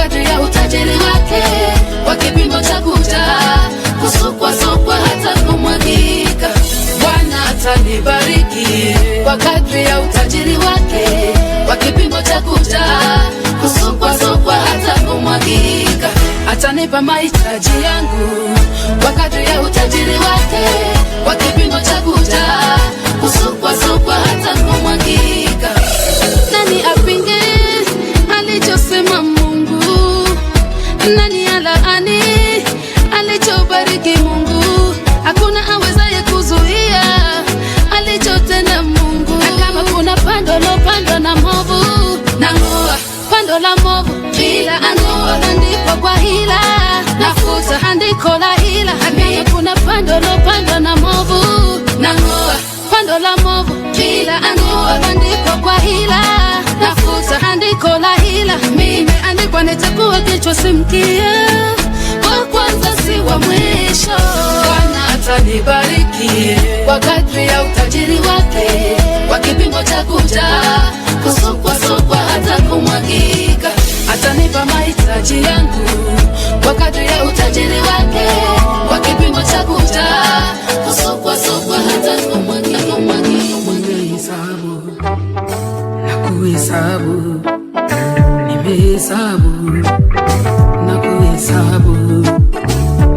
S3: kadri ya utajiri wake, kwa kipimo cha kujaa, kusukwa hata kumwagika. Bwana atanibariki kwa kadri ya utajiri wake, kwa kipimo cha kujaa, kusukwa hata kumwagika. Atanipa mahitaji yangu kwa kadri ya utajiri wake, kwa kipimo cha kujaa, kusukwa hata kumwagika. Nani apinge alichosema Mungu? Nani alaani alichobariki Mungu? Hakuna awezaye kuzuia alichotenda Mungu. Na kama kuna pando lopandwa na movu, nang'oa pando la movu bila ang'oa. Andiko kwa hila, nafuta andiko la hila. Kama kuna pando lopandwa na movu, nang'oa pando la movu bila ang'oa. Andiko kwa hila, nafuta andiko la hila. Mimi andikwa nitakuwa kichwa si mkia, wa kwanza si wa mwisho. Bwana atanibariki kwa kadri ya utajiri wake, kwa kipimo cha kujaa, kusukwa hata kumwagika. Atanipa mahitaji yangu kwa kadri ya utajiri wake, kwa kipimo cha kujaa, kusukwa hata kumwagika. Nimehesabu na kuhesabu,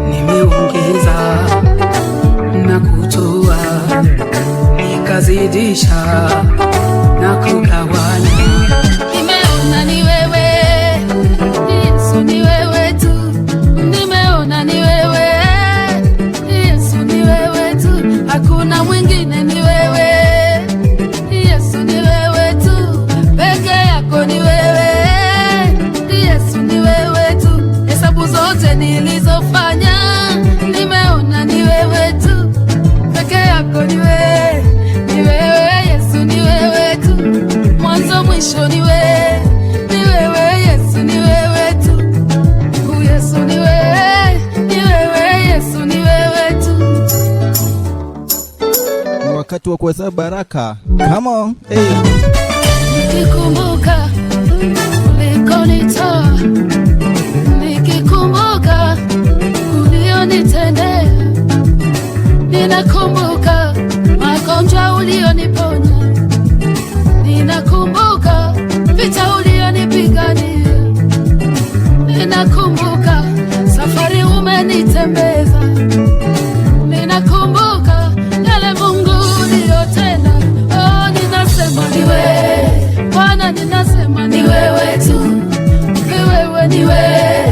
S3: nimeongeza na kutoa, nikazidisha na kugawanya. Nimeona ni wewe Yesu, ni wewe tu. Nimeona ni wewe Yesu, ni wewe tu. Hakuna mwingine, ni wewe Yesu, ni wewe tu. Peke yako ni wewe Yesu, ni wewe tu. Hesabu zote nilizofanya, nimeona ni wewe tu. Peke yako ni wewe, ni wewe Yesu, ni wewe tu. Mwanzo mwisho ni wewe, ni wewe Yesu, ni wewe tu. Yesu ni wewe, ni wewe Yesu, ni wewe tu.
S2: Ni wakati wa kuhesabu baraka. Come on. Hey.
S3: Nikikumbuka ulikonitoa, nikikumbuka ulionitendea, ninakumbuka magonjwa ulioniponya, ninakumbuka vita ulionipigania, ninakumbuka safari umenitembeza, ninakumbuka yale Mungu uliyotenda. Oh, ninasema ni wewe Bwana, ninasema ni wewe tu. Ni wewe, ni wewe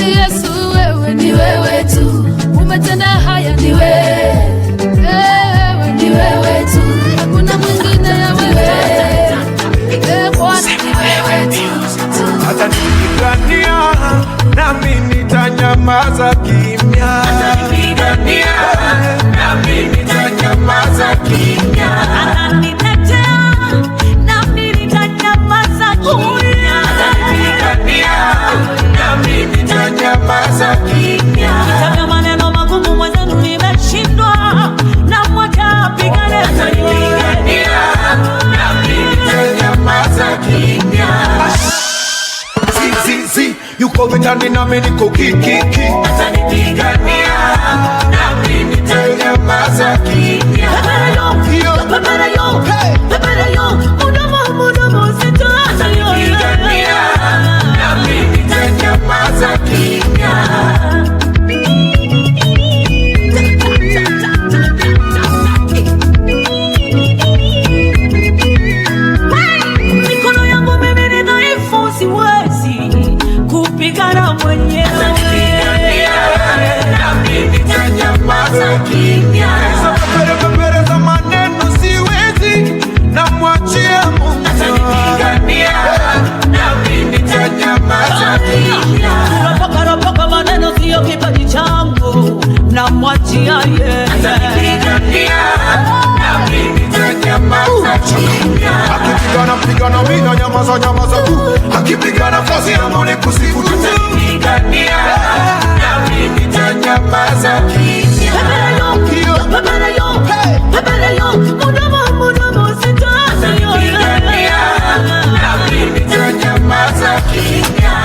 S3: Yesu, wewe ni wewe tu. Umetenda haya, ni wewe, wewe ni wewe tu. Hakuna mwingine ya wewe, Bwana ni wewe tu.
S6: Atanipigania nami nitanyamaza kimya. Atanipigania nami nitanyamaza kimya.
S17: Ananitetea nami nitanyamaza kimya.
S6: Atanipigania nami nitanyamaza kimya.
S17: Kama maneno magumu mwenzenu nimeshindwa, na mwaka apigane.
S6: Atanipigania nami nitanyamaza kimya. Yuko vitani nami niko kikiki. Atanipigania nami nitanyamaza kimya. Atanipigania nami nitanyamaza kimya.
S17: Mikono yangu mimi ni dhaifu, siwezi kupigana mwenyewe.
S6: Atanipigania nami nitanyamaza kimya. Pepere za maneno siwezi, namwachia Mungu. Atanipigania nami nitanyamaza kimya.
S17: Ropoka maneno sio kipaji changu, namwachia yeye.
S6: Atanipigania nami nitanyamaza kimya. Akipigana mimi nanyamaza tu. Akipigana kazi yangu ni kusifu tu. Atanipigania nami nitanyamaza kimya. Atanipigania nami nitanyamaza kimya.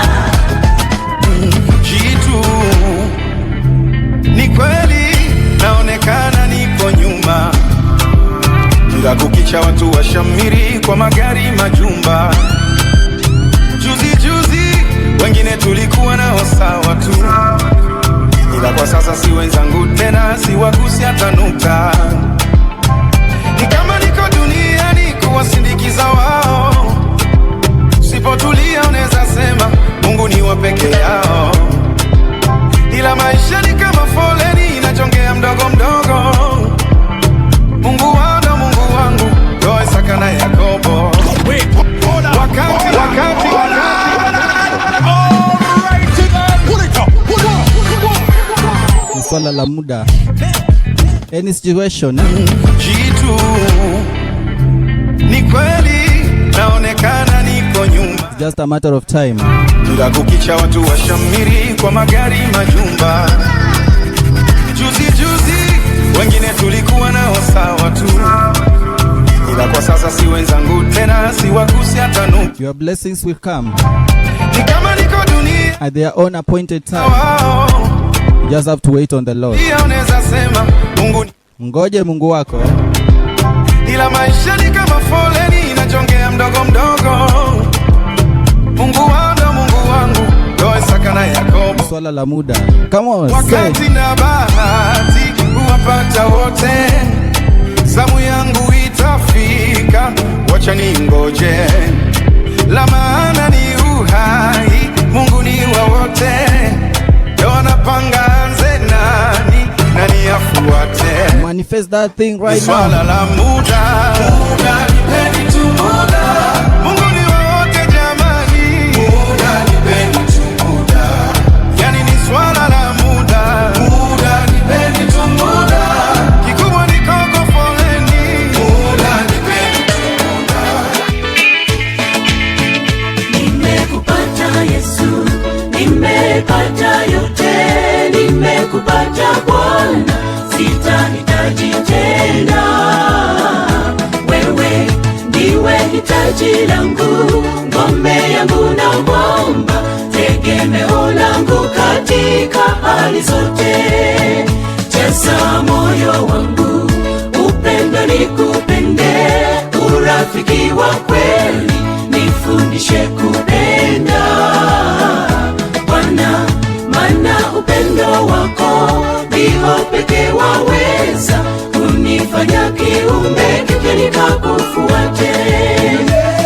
S12: peke yao, ila maisha ni kama foleni inachongea mdogo mdogo. Mungu wangu, Mungu wangu, ndio Isaka na Yakobo. Wakati
S2: ni swala la muda. Any situation
S12: jitu ni kweli naonekana niko nyuma,
S2: it's just a matter of time.
S12: Kila kukicha watu washamiri kwa magari majumba. Juzi wengine tulikuwa nao sawa tu, ila kwa sasa si wenzangu tena, si wagusi hata nusu.
S2: Your blessings will come
S12: ni kama niko dunia
S2: at their own appointed time. You just have to wait on the Lord.
S12: Unaweza sema Mungu,
S2: ngoje Mungu wako
S12: ila maisha ni kama foleni inachongea mdogo mdogo. Mungu wangu, ndio Isaka na Yakobo.
S2: Swala la muda. Come on,
S12: wakati na bahati huwapata wote, zamu yangu itafika, wacha ningoje, la maana ni uhai, Mungu ni wa wote, ndio anapanga anze nani afuate.
S2: Manifest that thing right now.
S12: Swala la muda, nipeni tu muda. Mungu ni wa wote jamani, nipeni tu muda. Yani ni swala la muda, nipeni tu muda. Kikubwa ni koko foleni, nipeni tu muda.
S3: Nimekupata Yesu, nimepata yote, nimekupata Bwana, sitahitaji tena. Wewe ndiwe hitaji langu, ngome yangu na mwamba, tegemeo langu katika hali zote. Jaza moyo wangu upendo nikupende, urafiki wa kweli nifundishe kupenda Bwana, maana upendo wako ndio pekee waweza kunifanya kiumbe kipya nikakufuate.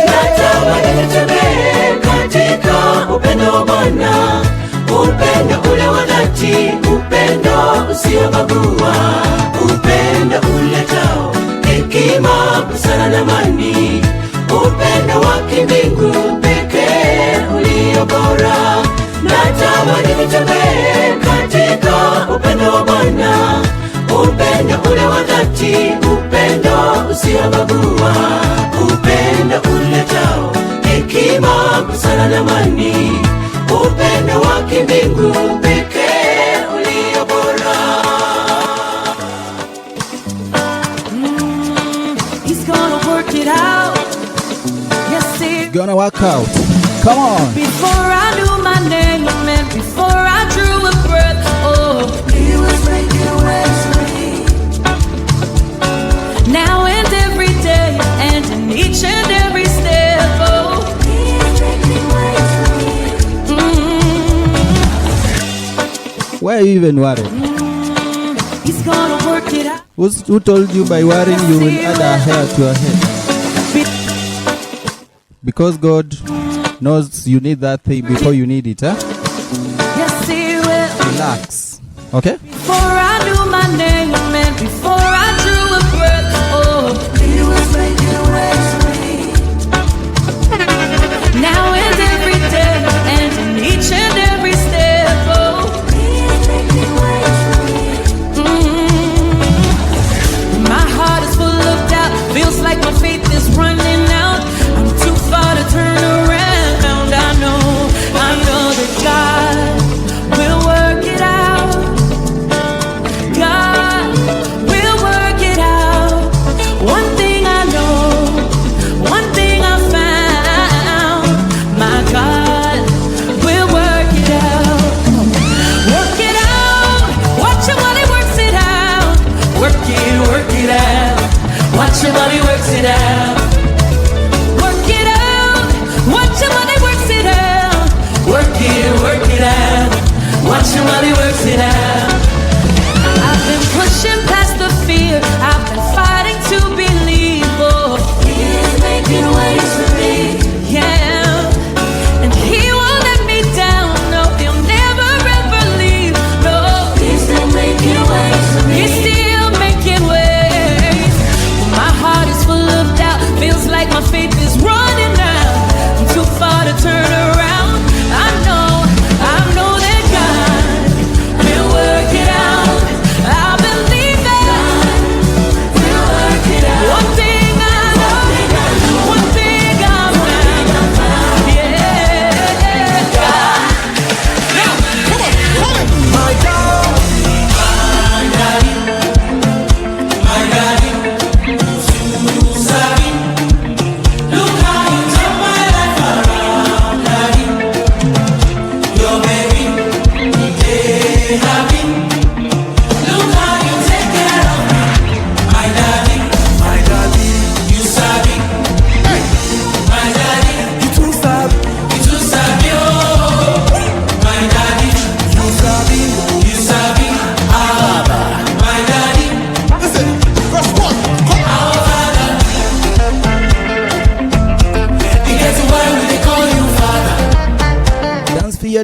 S3: Natamani nitembee katika upendo wa Bwana, upendo ule wa dhati, upendo usiobagua, upendo uletao hekima, busara na amani, upendo wa kimbingu pekee ulio bora. Natamani nitembee katika upendo wa Bwana, upendo ule wa dhati, upendo usiobagua, upendo uletao hekima, busara na amani, upendo wa kimbingu pekee ulio bora. He's gonna work it out. Yes, he's
S2: gonna work out. Come on.
S3: Before I knew my name, and before I drew a breath, oh, He was making ways for me. Now and every day, and in each and every step, oh, He's making ways for me.
S2: Why are you even worried?
S3: He's gonna work it out.
S2: Who told you by worrying you will add a hair to your head? Because God knows you need that thing before you need it, huh?
S3: Yes, He will.
S2: Relax, okay?
S3: Before I knew my name, and before I drew a breath, oh, He was making ways for me. Now and every day, and in each and every step, oh, He's making ways for me. My heart is full of doubt, feels like my faith is running out. I'm too far to turn around. I know that God will work it out. God will work it out. One thing I know, one thing I found, my God will work it out. Work it out. Watch your money works it out. Work it out. Watch your money works it out. Work it out. Watch your money works it out. Work it out. Watch your money works it out. I've been pushing past the fear, I've been fighting to believe. Oh, He's making ways for me. Yeah, and He won't let me down.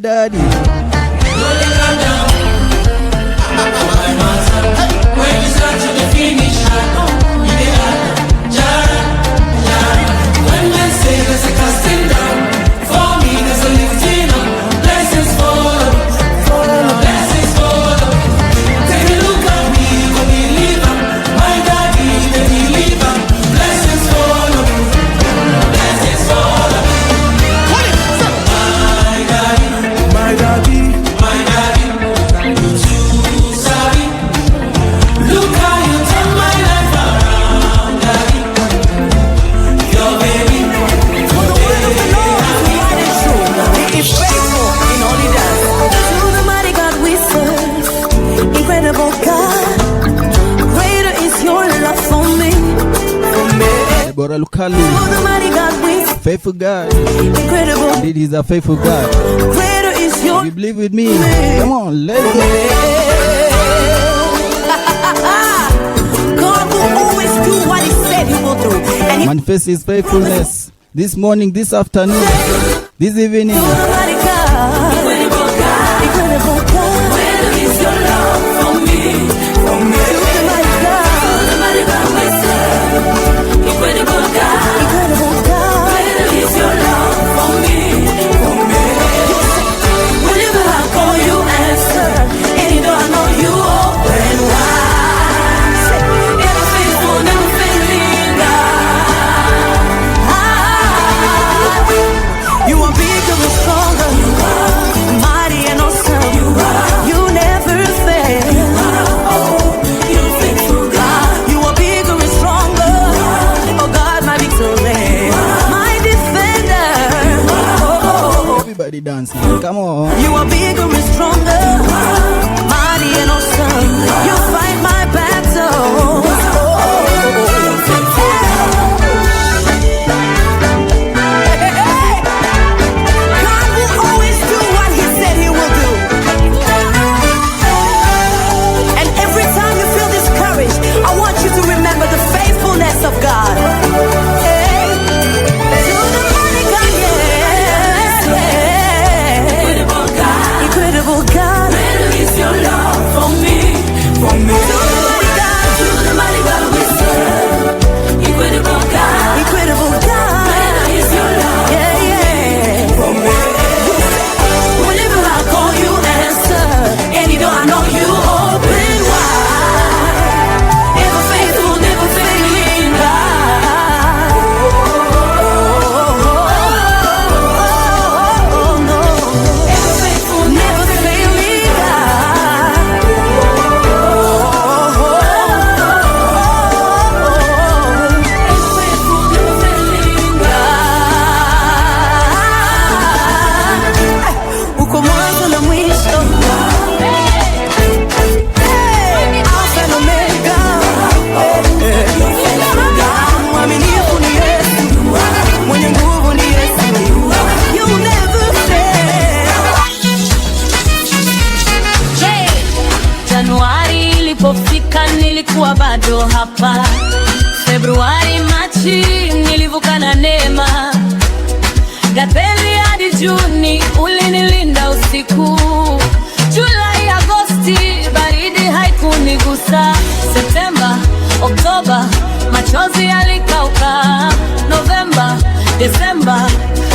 S2: daddy.
S4: When you start to the finish, you when they say there's a casting down, for me there's a lifting up. Blessings follow, blessings follow. Take a look at me, the believer. My daddy, the believer. Blessings follow, blessings follow. My daddy, my daddy, you too sorry. Look how you turn my life around, daddy. Your baby,
S7: For the word of the Lord is right and true. He is faithful in all he does. To the mighty God we serve, incredible God, greater is your love for me.
S2: Deborah Lukalu,
S7: To the mighty God we serve,
S2: faithful God.
S7: incredible,
S2: Indeed, he's a faithful God.
S7: greater is your
S2: You believe with me? Come on, let's go.
S7: God will always do what he said he will do. And he
S2: Manifest his faithfulness this morning, this afternoon, this evening.
S7: mighty God, incredible God, incredible God, greater is your love for me. To the mighty God we serve, incredible God, incredible God, greater is your love for me. Whenever I call you answer, and you know I know you open wide. Ever faithful, never failing God. You are bigger and stronger. You are mighty and awesome. You never fail. You're faithful God. You are bigger and stronger. Oh God, my victory, my defender.
S2: Everybody dancing. Come on.
S7: You are bigger and stronger, mighty and awesome. You fight my battles. God will always do what he said he will do. And every time you feel discouraged, I want you to remember the faithfulness of God. Hey, to the mighty God, incredible God, incredible God, greater is your love for me, for me. To the mighty God we serve, incredible God, incredible God, greater is your love, for me. Whenever I call you answer, and you know I know you open wide. Ever faithful, never failing God. Oh no, ever faithful, never failing God. Ever faithful, never failing God. Uko mwanzo na mwisho. Alpha and Omega. Mwaminifu ni Yesu. Mwenye nguvu ni Yesu. You never fail.
S17: Januari ilipofika nilikuwa bado hapa. Februari, Machi nilivuka na neema. Aprili hadi Juni ulinilinda usiku. Julai, Agosti baridi haikunigusa. Septemba, Oktoba machozi yalikauka. Novemba, Desemba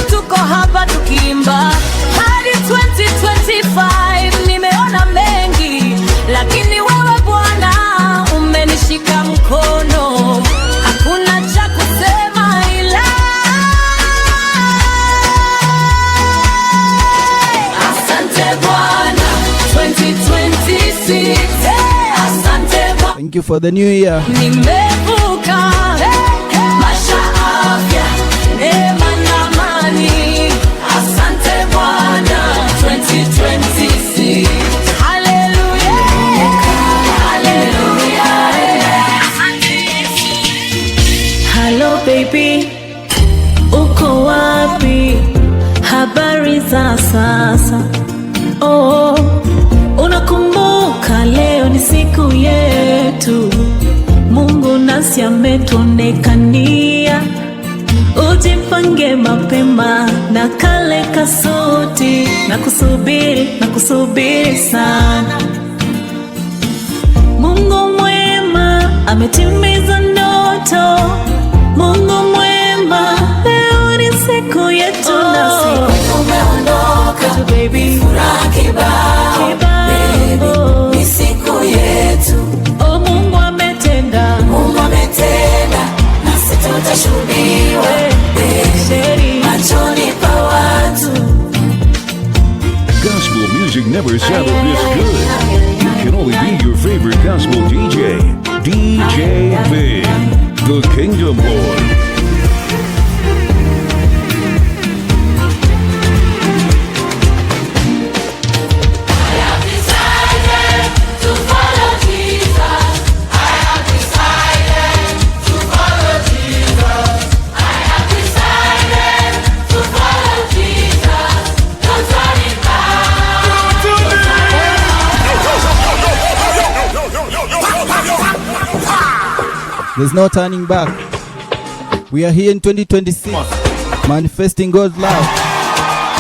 S17: tuko hapa tukiimba. Hadi 2025 nimeona mengi, lakini wewe Bwana umenishika mkono. Hakuna cha kusema ila asante Bwana. 2026 asante Bwana.
S2: Thank you for the new year.
S17: Nimevuka maisha, afya, neema na amani. Asante Bwana. 2026 hallelujah, hallelujah. Hello baby, uko wapi? Habari za sasa? Oh, unakumbuka leo ni siku yetu. Mungu nasi ametuonekania. Uji jipange mapema na kale kasoti na kusubiri sana. Mungu mwema ametimiza ndoto. Mungu mwema, leo ni siku yetu nasi umeondoka tu baby, furaha kibao baby, ni siku yetu. Oh, Mungu ametenda, nasi tutashuhudiwa machoni pa watu.
S9: Gospel music never sounded this good. It can only be your favorite gospel DJ, DJ Big, the Kingdom Boy.
S2: There's no turning back. We are here in 2026, manifesting God's love.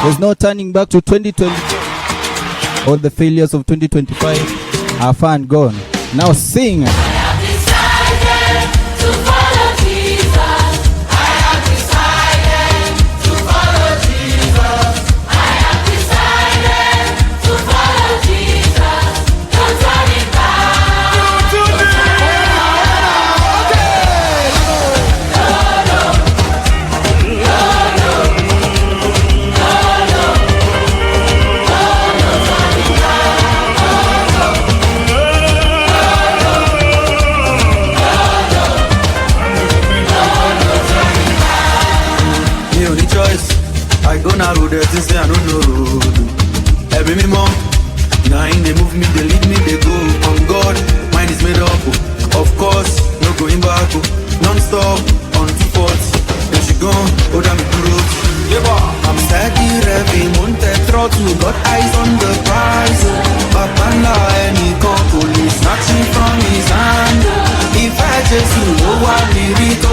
S2: There's no turning back to 2020. All the failures of 2025 are far and gone. Now sing.
S3: I have decided to follow Jesus. I have decided to follow Jesus. I have decided to follow Jesus. No turning back.
S6: I go now road, they say I don't know road. Every me mom, now in they move me, they lead me, they go. On God, mine is made up. Of course, no going back. Non-stop, on 240. Then she gone, oh damn it, road. I'm steady, revving, mounted throttle. Got eyes on the prize. Papanda, any call, police snatching from his hand. If I just know what we read,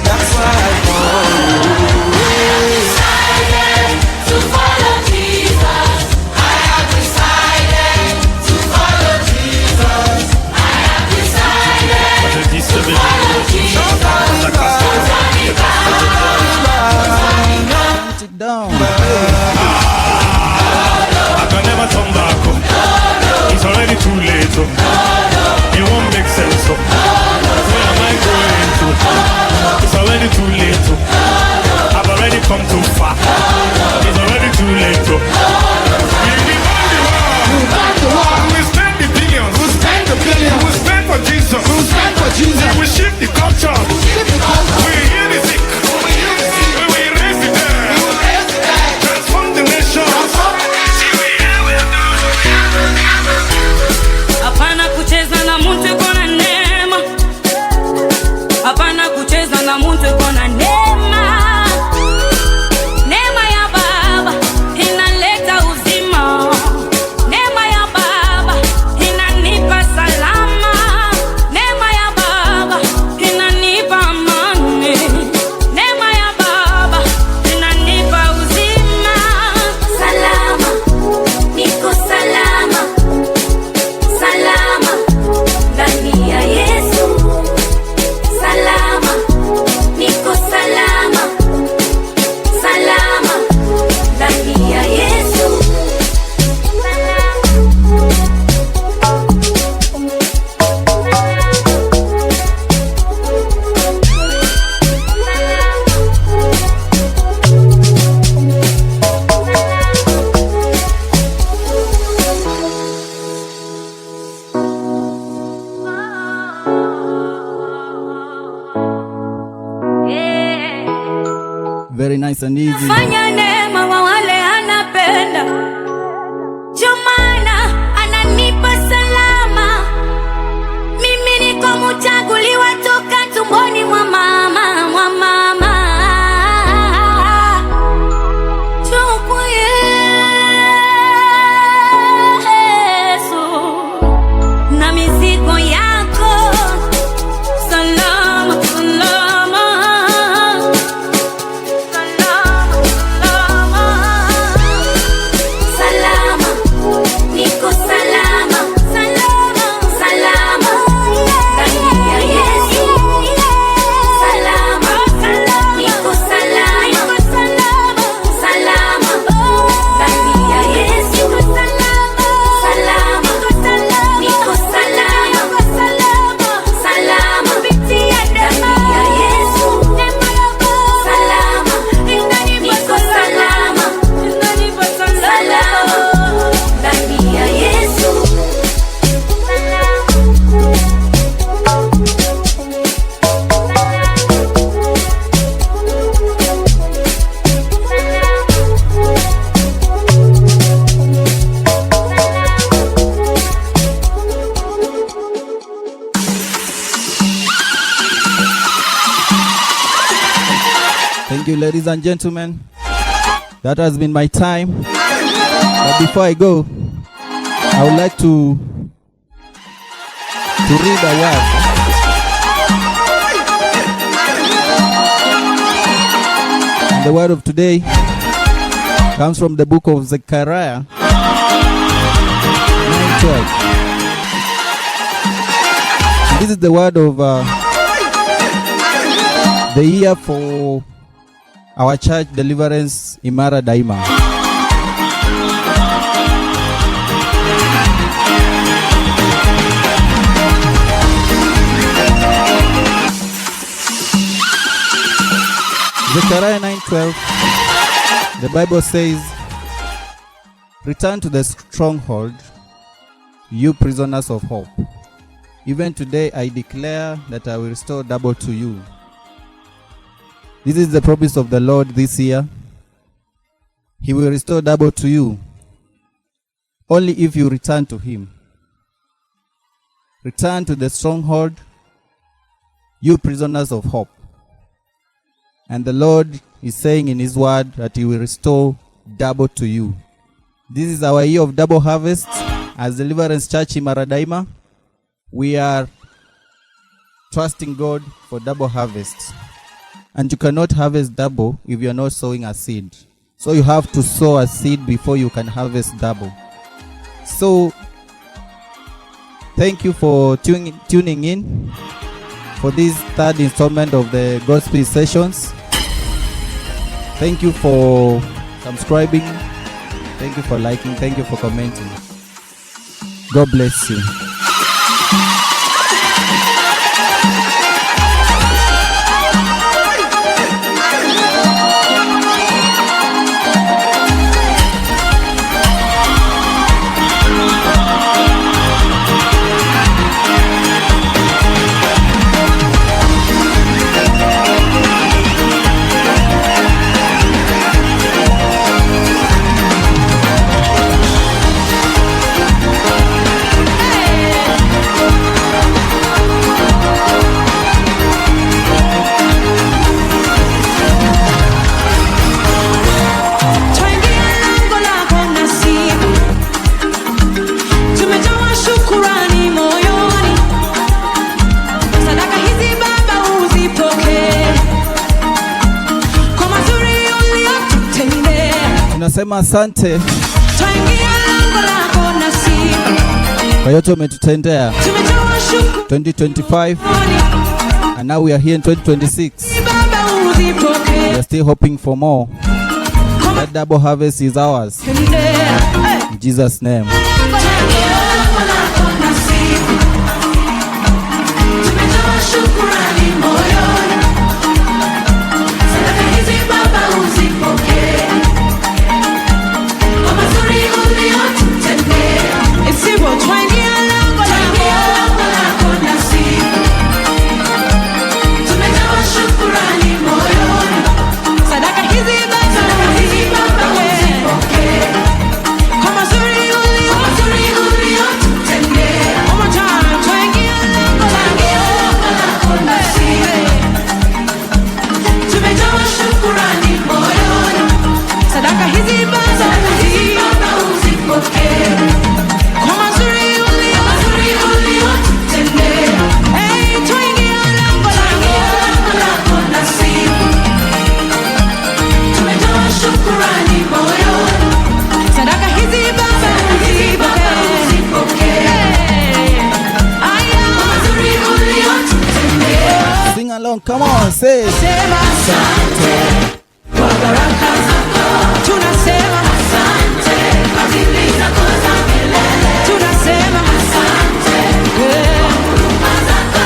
S6: that's why I call you.
S3: To follow Jesus, I have decided to follow Jesus. I have decided to follow Jesus.
S2: Put it down.
S18: I can never turn back. It's already too late. It won't make sense. Where am I going to? It's already too late. I've already come too far. It's already too late. We spend the billions. We spend for Jesus. We shift the culture. We heal the sick. We raise the dead. Transform the nation.
S17: Hapana kucheza na mtu kona neema. Hapana kucheza na mtu kona neema. Neema ya Baba inaleta uzima. Neema ya Baba inanipa salama. Neema ya Baba inanipa amani. Neema ya Baba inanipa uzima. Salama, niko salama. Salama, ndani ya Yesu. Salama, niko salama. Salama, ndani ya Yesu.
S2: Very nice and easy.
S17: Fanya neema wa wale anapenda. Jumana ananipa salama. Mimi niko mchaguliwa toka tumboni mwa mama. Chukua Yesu na mizigo yako. Salama, salama.
S2: ladies and gentlemen, that has been my time. But before I go, I would like to read a word. And the word of today comes from the book of Zechariah 9:12. This is the word of the year for our church Deliverance Imara Daima. Zechariah 9:12, the Bible says, "Return to the stronghold, you prisoners of hope. Even today I declare that I will restore double to you." This is the promise of the Lord this year. He will restore double to you, only if you return to Him. Return to the stronghold, you prisoners of hope. And the Lord is saying in His word that He will restore double to you. This is our year of double harvest. As Deliverance Church in Maradaima, we are trusting God for double harvest. And you cannot harvest double if you are not sowing a seed. So you have to sow a seed before you can harvest double. So thank you for tuning in for this third installment of the Gospel Sessions. Thank you for subscribing. Thank you for liking. Thank you for commenting. God bless you. Tunasema asante kwa yote umetutendea 2025, and now we are here in 2026. We are still hoping for more. That double harvest is ours. In Jesus' name. Come on, say sema asante kwa baraka zako. Tunasema asante kwa fadhili zako za milele. Tunasema asante kwa huruma zako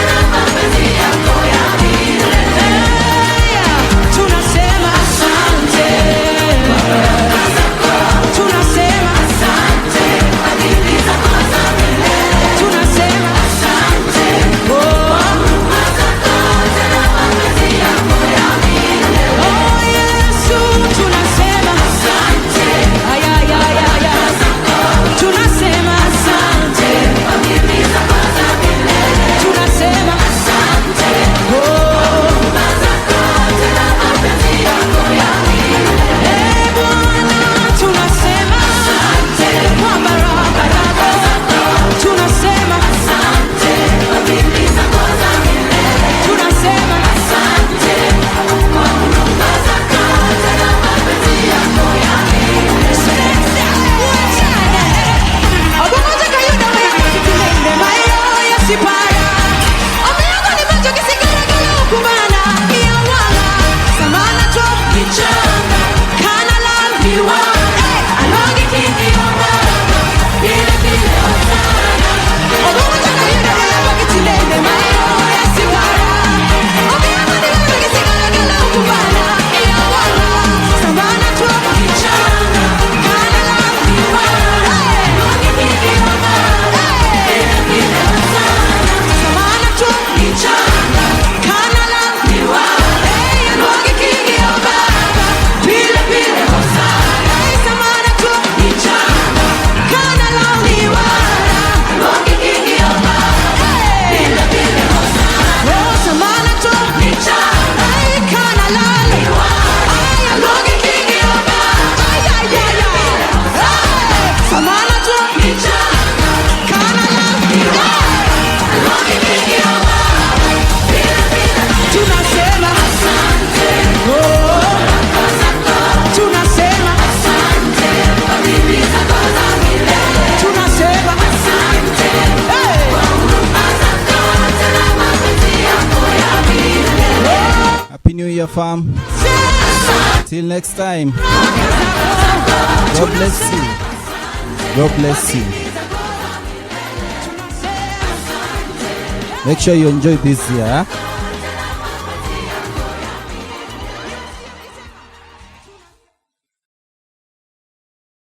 S2: na mapenzi yako ya milele. Tunasema asante kwa baraka zako. Tunasema asante kwa fadhili zako za milele. Tunasema asante kwa huruma zako. Oh Year, fam. Till next time. God bless you. God bless you. Make sure you enjoy this year.